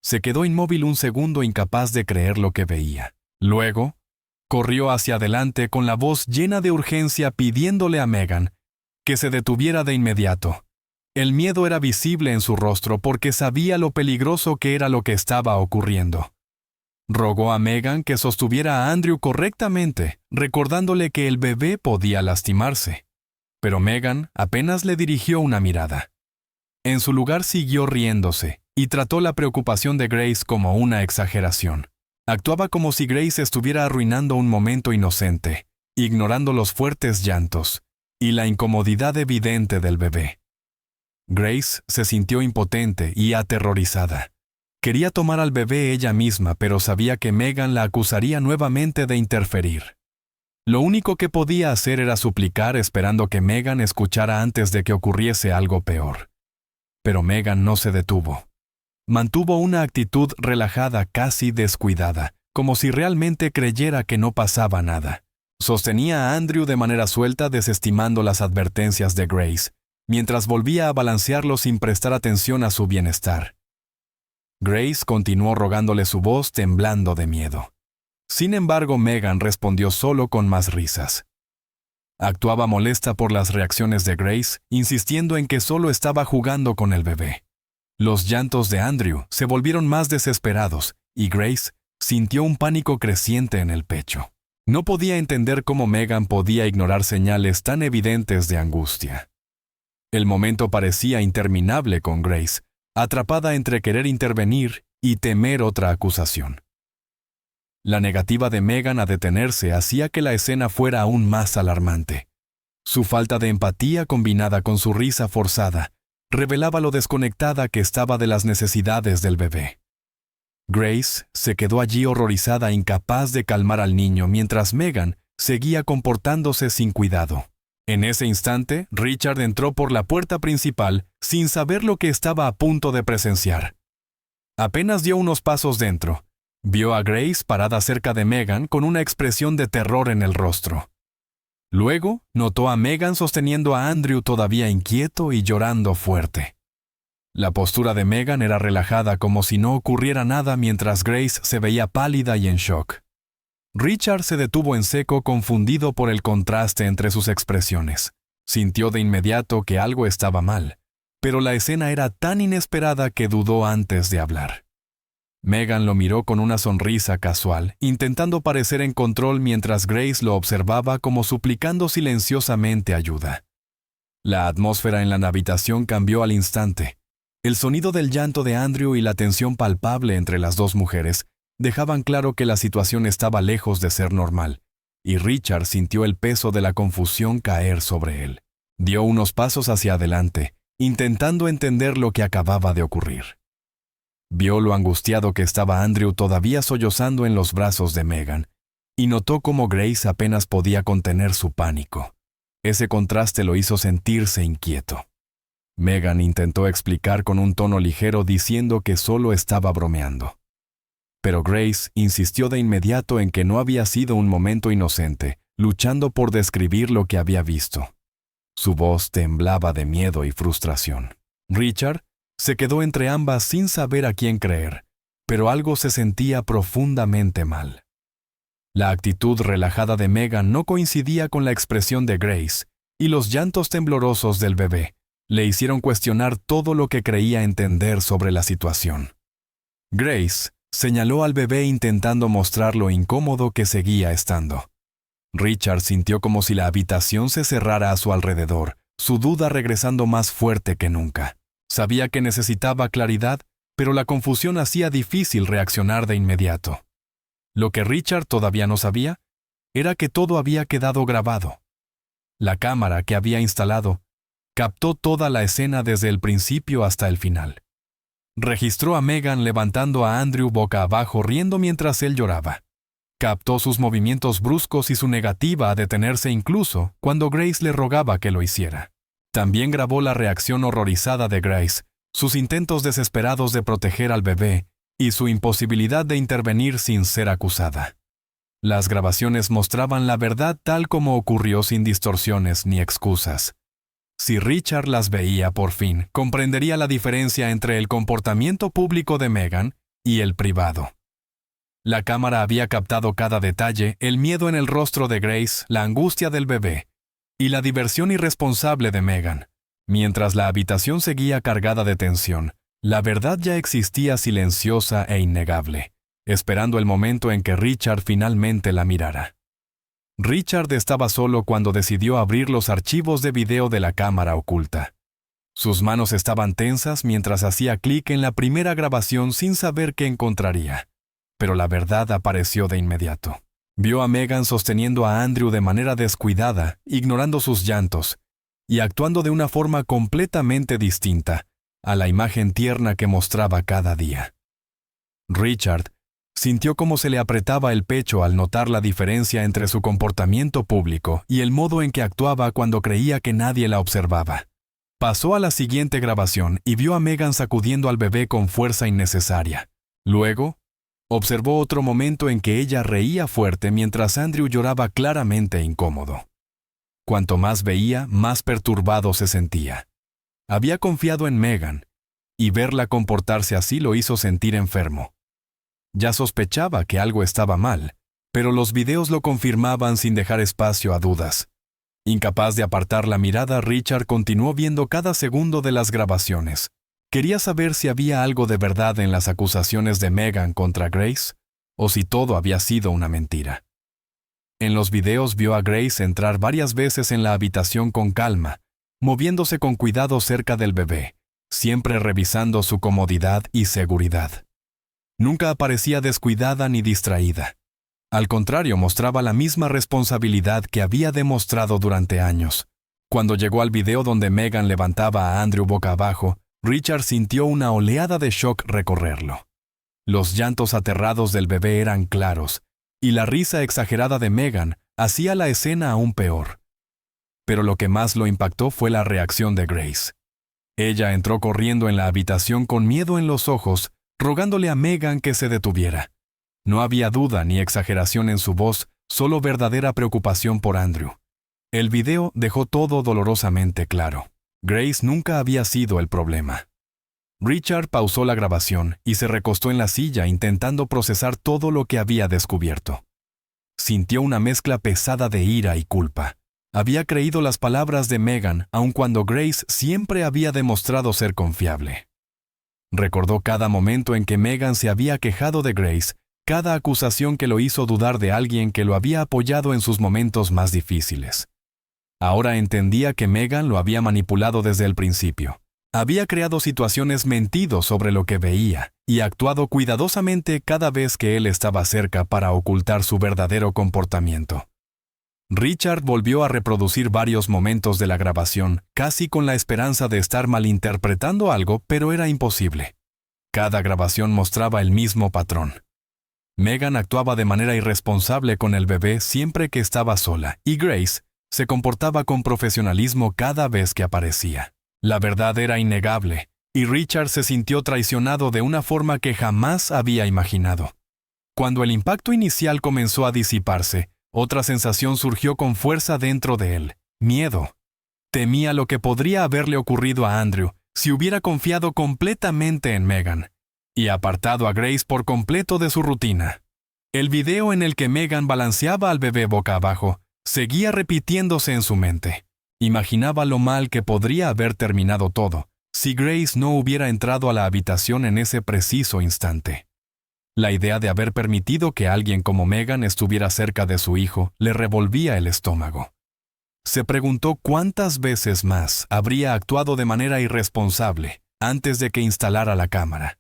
Se quedó inmóvil un segundo, incapaz de creer lo que veía. Luego, corrió hacia adelante con la voz llena de urgencia pidiéndole a Megan que se detuviera de inmediato. El miedo era visible en su rostro porque sabía lo peligroso que era lo que estaba ocurriendo. Rogó a Megan que sostuviera a Andrew correctamente, recordándole que el bebé podía lastimarse. Pero Megan apenas le dirigió una mirada. En su lugar siguió riéndose y trató la preocupación de Grace como una exageración. Actuaba como si Grace estuviera arruinando un momento inocente, ignorando los fuertes llantos y la incomodidad evidente del bebé. Grace se sintió impotente y aterrorizada. Quería tomar al bebé ella misma, pero sabía que Megan la acusaría nuevamente de interferir. Lo único que podía hacer era suplicar, esperando que Megan escuchara antes de que ocurriese algo peor. Pero Megan no se detuvo. Mantuvo una actitud relajada, casi descuidada, como si realmente creyera que no pasaba nada. Sostenía a Andrew de manera suelta, desestimando las advertencias de Grace, mientras volvía a balancearlo sin prestar atención a su bienestar. Grace continuó rogándole, su voz temblando de miedo. Sin embargo, Megan respondió solo con más risas. Actuaba molesta por las reacciones de Grace, insistiendo en que solo estaba jugando con el bebé. Los llantos de Andrew se volvieron más desesperados y Grace sintió un pánico creciente en el pecho. No podía entender cómo Megan podía ignorar señales tan evidentes de angustia. El momento parecía interminable con Grace, atrapada entre querer intervenir y temer otra acusación. La negativa de Megan a detenerse hacía que la escena fuera aún más alarmante. Su falta de empatía, combinada con su risa forzada, revelaba lo desconectada que estaba de las necesidades del bebé. Grace se quedó allí horrorizada, incapaz de calmar al niño, mientras Megan seguía comportándose sin cuidado. En ese instante, Richard entró por la puerta principal sin saber lo que estaba a punto de presenciar. Apenas dio unos pasos dentro, vio a Grace parada cerca de Megan con una expresión de terror en el rostro. Luego, notó a Megan sosteniendo a Andrew todavía inquieto y llorando fuerte. La postura de Megan era relajada como si no ocurriera nada mientras Grace se veía pálida y en shock. Richard se detuvo en seco, confundido por el contraste entre sus expresiones. Sintió de inmediato que algo estaba mal, pero la escena era tan inesperada que dudó antes de hablar. Megan lo miró con una sonrisa casual, intentando parecer en control mientras Grace lo observaba como suplicando silenciosamente ayuda. La atmósfera en la habitación cambió al instante. El sonido del llanto de Andrew y la tensión palpable entre las dos mujeres dejaban claro que la situación estaba lejos de ser normal, y Richard sintió el peso de la confusión caer sobre él. Dio unos pasos hacia adelante, intentando entender lo que acababa de ocurrir. Vio lo angustiado que estaba Andrew todavía sollozando en los brazos de Megan, y notó cómo Grace apenas podía contener su pánico. Ese contraste lo hizo sentirse inquieto. Megan intentó explicar con un tono ligero diciendo que solo estaba bromeando. Pero Grace insistió de inmediato en que no había sido un momento inocente, luchando por describir lo que había visto. Su voz temblaba de miedo y frustración. Richard se quedó entre ambas sin saber a quién creer, pero algo se sentía profundamente mal. La actitud relajada de Megan no coincidía con la expresión de Grace, y los llantos temblorosos del bebé le hicieron cuestionar todo lo que creía entender sobre la situación. Grace señaló al bebé intentando mostrar lo incómodo que seguía estando. Richard sintió como si la habitación se cerrara a su alrededor, su duda regresando más fuerte que nunca. Sabía que necesitaba claridad, pero la confusión hacía difícil reaccionar de inmediato. Lo que Richard todavía no sabía era que todo había quedado grabado. La cámara que había instalado captó toda la escena desde el principio hasta el final. Registró a Megan levantando a Andrew boca abajo riendo mientras él lloraba. Captó sus movimientos bruscos y su negativa a detenerse incluso cuando Grace le rogaba que lo hiciera. También grabó la reacción horrorizada de Grace, sus intentos desesperados de proteger al bebé y su imposibilidad de intervenir sin ser acusada. Las grabaciones mostraban la verdad tal como ocurrió sin distorsiones ni excusas. Si Richard las veía por fin, comprendería la diferencia entre el comportamiento público de Megan y el privado. La cámara había captado cada detalle, el miedo en el rostro de Grace, la angustia del bebé y la diversión irresponsable de Megan. Mientras la habitación seguía cargada de tensión, la verdad ya existía silenciosa e innegable, esperando el momento en que Richard finalmente la mirara. Richard estaba solo cuando decidió abrir los archivos de video de la cámara oculta. Sus manos estaban tensas mientras hacía clic en la primera grabación sin saber qué encontraría. Pero la verdad apareció de inmediato. Vio a Megan sosteniendo a Andrew de manera descuidada, ignorando sus llantos, y actuando de una forma completamente distinta a la imagen tierna que mostraba cada día. Richard sintió cómo se le apretaba el pecho al notar la diferencia entre su comportamiento público y el modo en que actuaba cuando creía que nadie la observaba. Pasó a la siguiente grabación y vio a Megan sacudiendo al bebé con fuerza innecesaria. Luego, observó otro momento en que ella reía fuerte mientras Andrew lloraba claramente incómodo. Cuanto más veía, más perturbado se sentía. Había confiado en Megan, y verla comportarse así lo hizo sentir enfermo. Ya sospechaba que algo estaba mal, pero los videos lo confirmaban sin dejar espacio a dudas. Incapaz de apartar la mirada, Richard continuó viendo cada segundo de las grabaciones. Quería saber si había algo de verdad en las acusaciones de Megan contra Grace, o si todo había sido una mentira. En los videos vio a Grace entrar varias veces en la habitación con calma, moviéndose con cuidado cerca del bebé, siempre revisando su comodidad y seguridad. Nunca aparecía descuidada ni distraída. Al contrario, mostraba la misma responsabilidad que había demostrado durante años. Cuando llegó al video donde Megan levantaba a Andrew boca abajo, Richard sintió una oleada de shock recorrerlo. Los llantos aterrados del bebé eran claros, y la risa exagerada de Megan hacía la escena aún peor. Pero lo que más lo impactó fue la reacción de Grace. Ella entró corriendo en la habitación con miedo en los ojos, rogándole a Megan que se detuviera. No había duda ni exageración en su voz, solo verdadera preocupación por Andrew. El video dejó todo dolorosamente claro. Grace nunca había sido el problema. Richard pausó la grabación y se recostó en la silla intentando procesar todo lo que había descubierto. Sintió una mezcla pesada de ira y culpa. Había creído las palabras de Megan, aun cuando Grace siempre había demostrado ser confiable. Recordó cada momento en que Megan se había quejado de Grace, cada acusación que lo hizo dudar de alguien que lo había apoyado en sus momentos más difíciles. Ahora entendía que Megan lo había manipulado desde el principio. Había creado situaciones mentido sobre lo que veía y actuado cuidadosamente cada vez que él estaba cerca para ocultar su verdadero comportamiento. Richard volvió a reproducir varios momentos de la grabación, casi con la esperanza de estar malinterpretando algo, pero era imposible. Cada grabación mostraba el mismo patrón. Megan actuaba de manera irresponsable con el bebé siempre que estaba sola, y Grace se comportaba con profesionalismo cada vez que aparecía. La verdad era innegable, y Richard se sintió traicionado de una forma que jamás había imaginado. Cuando el impacto inicial comenzó a disiparse, otra sensación surgió con fuerza dentro de él: miedo. Temía lo que podría haberle ocurrido a Andrew si hubiera confiado completamente en Megan y apartado a Grace por completo de su rutina. El video en el que Megan balanceaba al bebé boca abajo seguía repitiéndose en su mente. Imaginaba lo mal que podría haber terminado todo si Grace no hubiera entrado a la habitación en ese preciso instante. La idea de haber permitido que alguien como Megan estuviera cerca de su hijo le revolvía el estómago. Se preguntó cuántas veces más habría actuado de manera irresponsable antes de que instalara la cámara.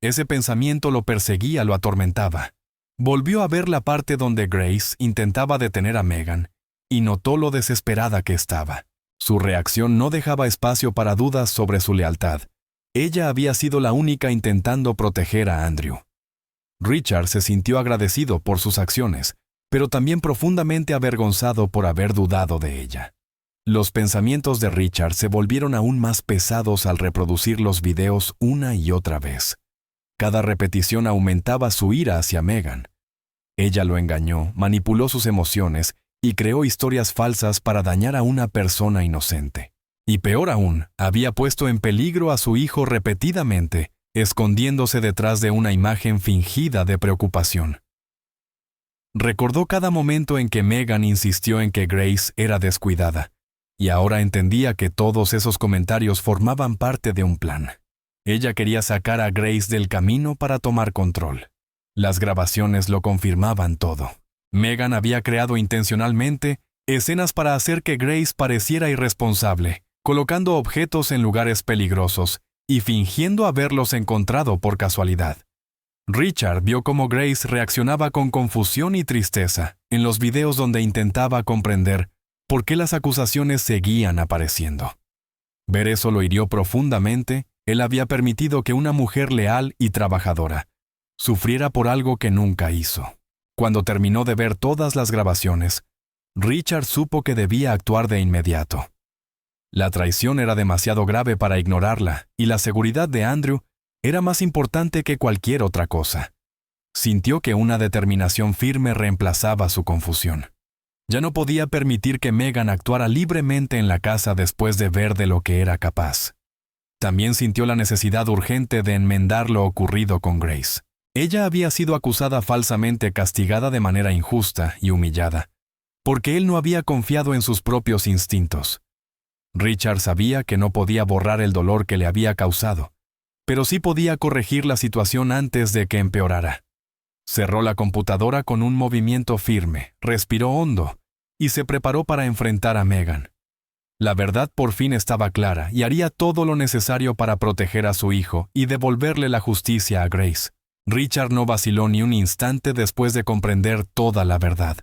Ese pensamiento lo perseguía, lo atormentaba. Volvió a ver la parte donde Grace intentaba detener a Megan y notó lo desesperada que estaba. Su reacción no dejaba espacio para dudas sobre su lealtad. Ella había sido la única intentando proteger a Andrew. Richard se sintió agradecido por sus acciones, pero también profundamente avergonzado por haber dudado de ella. Los pensamientos de Richard se volvieron aún más pesados al reproducir los videos una y otra vez. Cada repetición aumentaba su ira hacia Megan. Ella lo engañó, manipuló sus emociones y creó historias falsas para dañar a una persona inocente. Y peor aún, había puesto en peligro a su hijo repetidamente, escondiéndose detrás de una imagen fingida de preocupación. Recordó cada momento en que Megan insistió en que Grace era descuidada, y ahora entendía que todos esos comentarios formaban parte de un plan. Ella quería sacar a Grace del camino para tomar control. Las grabaciones lo confirmaban todo. Megan había creado intencionalmente escenas para hacer que Grace pareciera irresponsable, colocando objetos en lugares peligrosos y fingiendo haberlos encontrado por casualidad. Richard vio cómo Grace reaccionaba con confusión y tristeza en los videos donde intentaba comprender por qué las acusaciones seguían apareciendo. Ver eso lo hirió profundamente. Él había permitido que una mujer leal y trabajadora sufriera por algo que nunca hizo. Cuando terminó de ver todas las grabaciones, Richard supo que debía actuar de inmediato. La traición era demasiado grave para ignorarla, y la seguridad de Andrew era más importante que cualquier otra cosa. Sintió que una determinación firme reemplazaba su confusión. Ya no podía permitir que Megan actuara libremente en la casa después de ver de lo que era capaz. También sintió la necesidad urgente de enmendar lo ocurrido con Grace. Ella había sido acusada falsamente, castigada de manera injusta y humillada, porque él no había confiado en sus propios instintos. Richard sabía que no podía borrar el dolor que le había causado, pero sí podía corregir la situación antes de que empeorara. Cerró la computadora con un movimiento firme, respiró hondo y se preparó para enfrentar a Megan. La verdad por fin estaba clara y haría todo lo necesario para proteger a su hijo y devolverle la justicia a Grace. Richard no vaciló ni un instante después de comprender toda la verdad.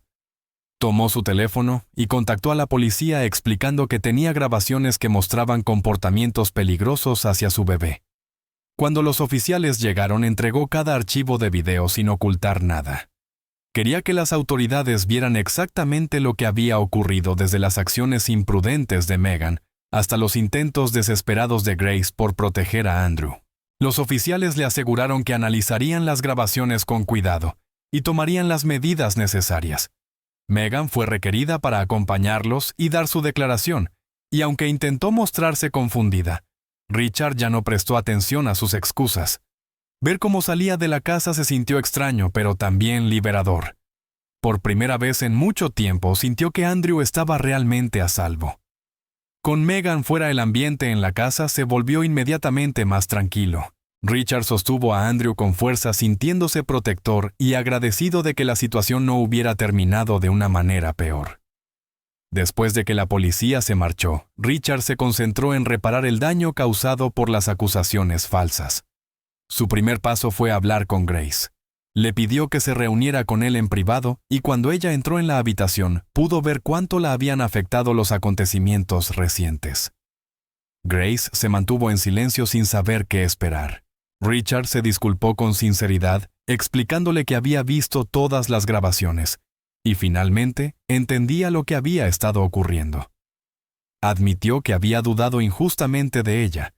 Tomó su teléfono y contactó a la policía explicando que tenía grabaciones que mostraban comportamientos peligrosos hacia su bebé. Cuando los oficiales llegaron, entregó cada archivo de video sin ocultar nada. Quería que las autoridades vieran exactamente lo que había ocurrido, desde las acciones imprudentes de Megan hasta los intentos desesperados de Grace por proteger a Andrew. Los oficiales le aseguraron que analizarían las grabaciones con cuidado y tomarían las medidas necesarias. Megan fue requerida para acompañarlos y dar su declaración, y aunque intentó mostrarse confundida, Richard ya no prestó atención a sus excusas. Ver cómo salía de la casa se sintió extraño, pero también liberador. Por primera vez en mucho tiempo sintió que Andrew estaba realmente a salvo. Con Megan fuera, el ambiente en la casa se volvió inmediatamente más tranquilo. Richard sostuvo a Andrew con fuerza, sintiéndose protector y agradecido de que la situación no hubiera terminado de una manera peor. Después de que la policía se marchó, Richard se concentró en reparar el daño causado por las acusaciones falsas. Su primer paso fue hablar con Grace. Le pidió que se reuniera con él en privado y cuando ella entró en la habitación, pudo ver cuánto la habían afectado los acontecimientos recientes. Grace se mantuvo en silencio sin saber qué esperar. Richard se disculpó con sinceridad, explicándole que había visto todas las grabaciones, y finalmente entendía lo que había estado ocurriendo. Admitió que había dudado injustamente de ella,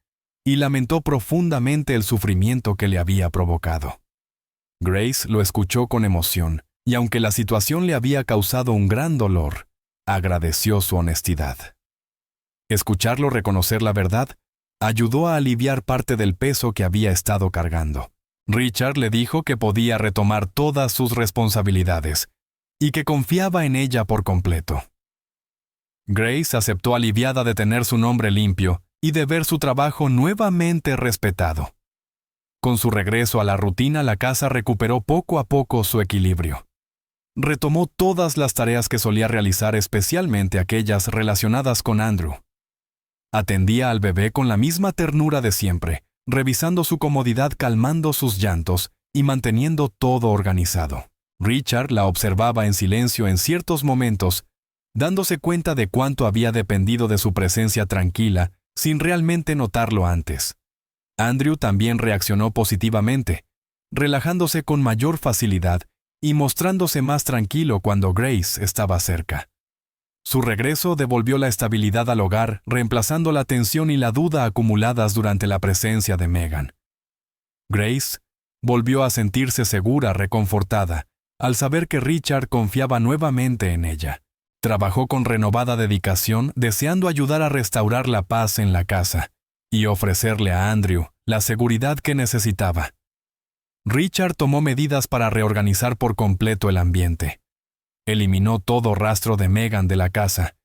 y lamentó profundamente el sufrimiento que le había provocado. Grace lo escuchó con emoción, y aunque la situación le había causado un gran dolor, agradeció su honestidad. Escucharlo reconocer la verdad ayudó a aliviar parte del peso que había estado cargando. Richard le dijo que podía retomar todas sus responsabilidades y que confiaba en ella por completo. Grace aceptó aliviada de tener su nombre limpio y de ver su trabajo nuevamente respetado. Con su regreso a la rutina, la casa recuperó poco a poco su equilibrio. Retomó todas las tareas que solía realizar, especialmente aquellas relacionadas con Andrew. Atendía al bebé con la misma ternura de siempre, revisando su comodidad, calmando sus llantos y manteniendo todo organizado. Richard la observaba en silencio en ciertos momentos, dándose cuenta de cuánto había dependido de su presencia tranquila, sin realmente notarlo antes. Andrew también reaccionó positivamente, relajándose con mayor facilidad y mostrándose más tranquilo cuando Grace estaba cerca. Su regreso devolvió la estabilidad al hogar, reemplazando la tensión y la duda acumuladas durante la presencia de Megan. Grace volvió a sentirse segura, reconfortada, al saber que Richard confiaba nuevamente en ella. Trabajó con renovada dedicación, deseando ayudar a restaurar la paz en la casa y ofrecerle a Andrew la seguridad que necesitaba. Richard tomó medidas para reorganizar por completo el ambiente. Eliminó todo rastro de Megan de la casa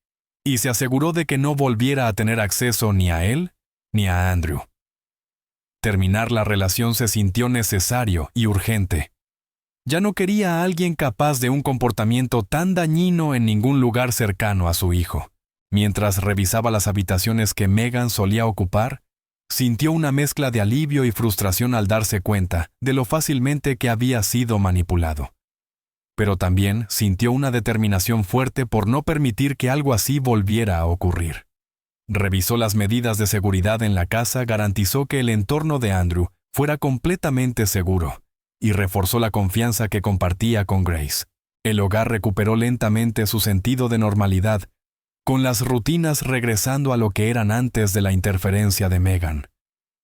y se aseguró de que no volviera a tener acceso ni a él ni a Andrew. Terminar la relación se sintió necesario y urgente. Ya no quería a alguien capaz de un comportamiento tan dañino en ningún lugar cercano a su hijo. Mientras revisaba las habitaciones que Megan solía ocupar, sintió una mezcla de alivio y frustración al darse cuenta de lo fácilmente que había sido manipulado. Pero también sintió una determinación fuerte por no permitir que algo así volviera a ocurrir. Revisó las medidas de seguridad en la casa, garantizó que el entorno de Andrew fuera completamente seguro y reforzó la confianza que compartía con Grace. El hogar recuperó lentamente su sentido de normalidad, con las rutinas regresando a lo que eran antes de la interferencia de Megan.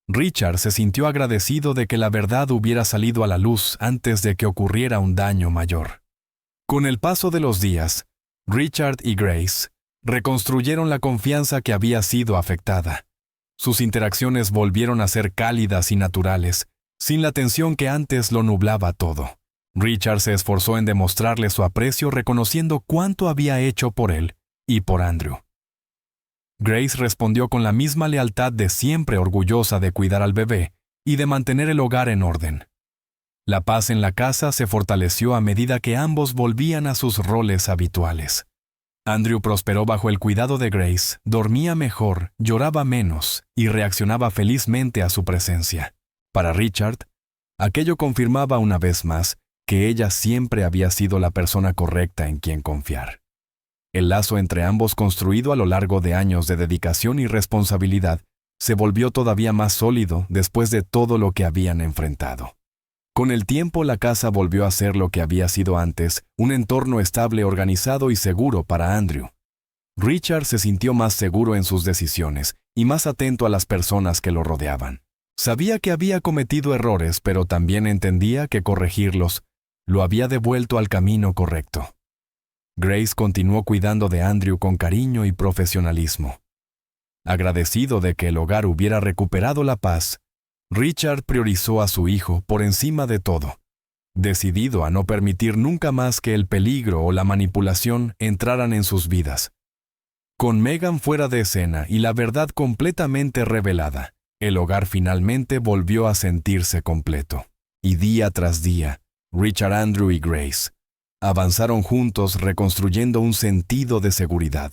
Richard se sintió agradecido de que la verdad hubiera salido a la luz antes de que ocurriera un daño mayor. Con el paso de los días, Richard y Grace reconstruyeron la confianza que había sido afectada. Sus interacciones volvieron a ser cálidas y naturales, sin la tensión que antes lo nublaba todo. Richard se esforzó en demostrarle su aprecio, reconociendo cuánto había hecho por él y por Andrew. Grace respondió con la misma lealtad de siempre, orgullosa de cuidar al bebé y de mantener el hogar en orden. La paz en la casa se fortaleció a medida que ambos volvían a sus roles habituales. Andrew prosperó bajo el cuidado de Grace, dormía mejor, lloraba menos y reaccionaba felizmente a su presencia. Para Richard, aquello confirmaba una vez más que ella siempre había sido la persona correcta en quien confiar. El lazo entre ambos, construido a lo largo de años de dedicación y responsabilidad, se volvió todavía más sólido después de todo lo que habían enfrentado. Con el tiempo, la casa volvió a ser lo que había sido antes, un entorno estable, organizado y seguro para Andrew. Richard se sintió más seguro en sus decisiones y más atento a las personas que lo rodeaban. Sabía que había cometido errores, pero también entendía que corregirlos lo había devuelto al camino correcto. Grace continuó cuidando de Andrew con cariño y profesionalismo. Agradecido de que el hogar hubiera recuperado la paz, Richard priorizó a su hijo por encima de todo, decidido a no permitir nunca más que el peligro o la manipulación entraran en sus vidas. Con Meghan fuera de escena y la verdad completamente revelada, el hogar finalmente volvió a sentirse completo. Y día tras día, Richard, Andrew y Grace avanzaron juntos reconstruyendo un sentido de seguridad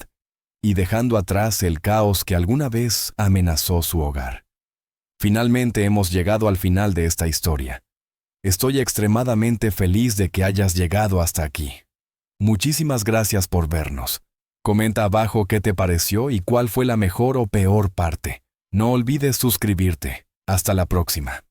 y dejando atrás el caos que alguna vez amenazó su hogar. Finalmente hemos llegado al final de esta historia. Estoy extremadamente feliz de que hayas llegado hasta aquí. Muchísimas gracias por vernos. Comenta abajo qué te pareció y cuál fue la mejor o peor parte. No olvides suscribirte. Hasta la próxima.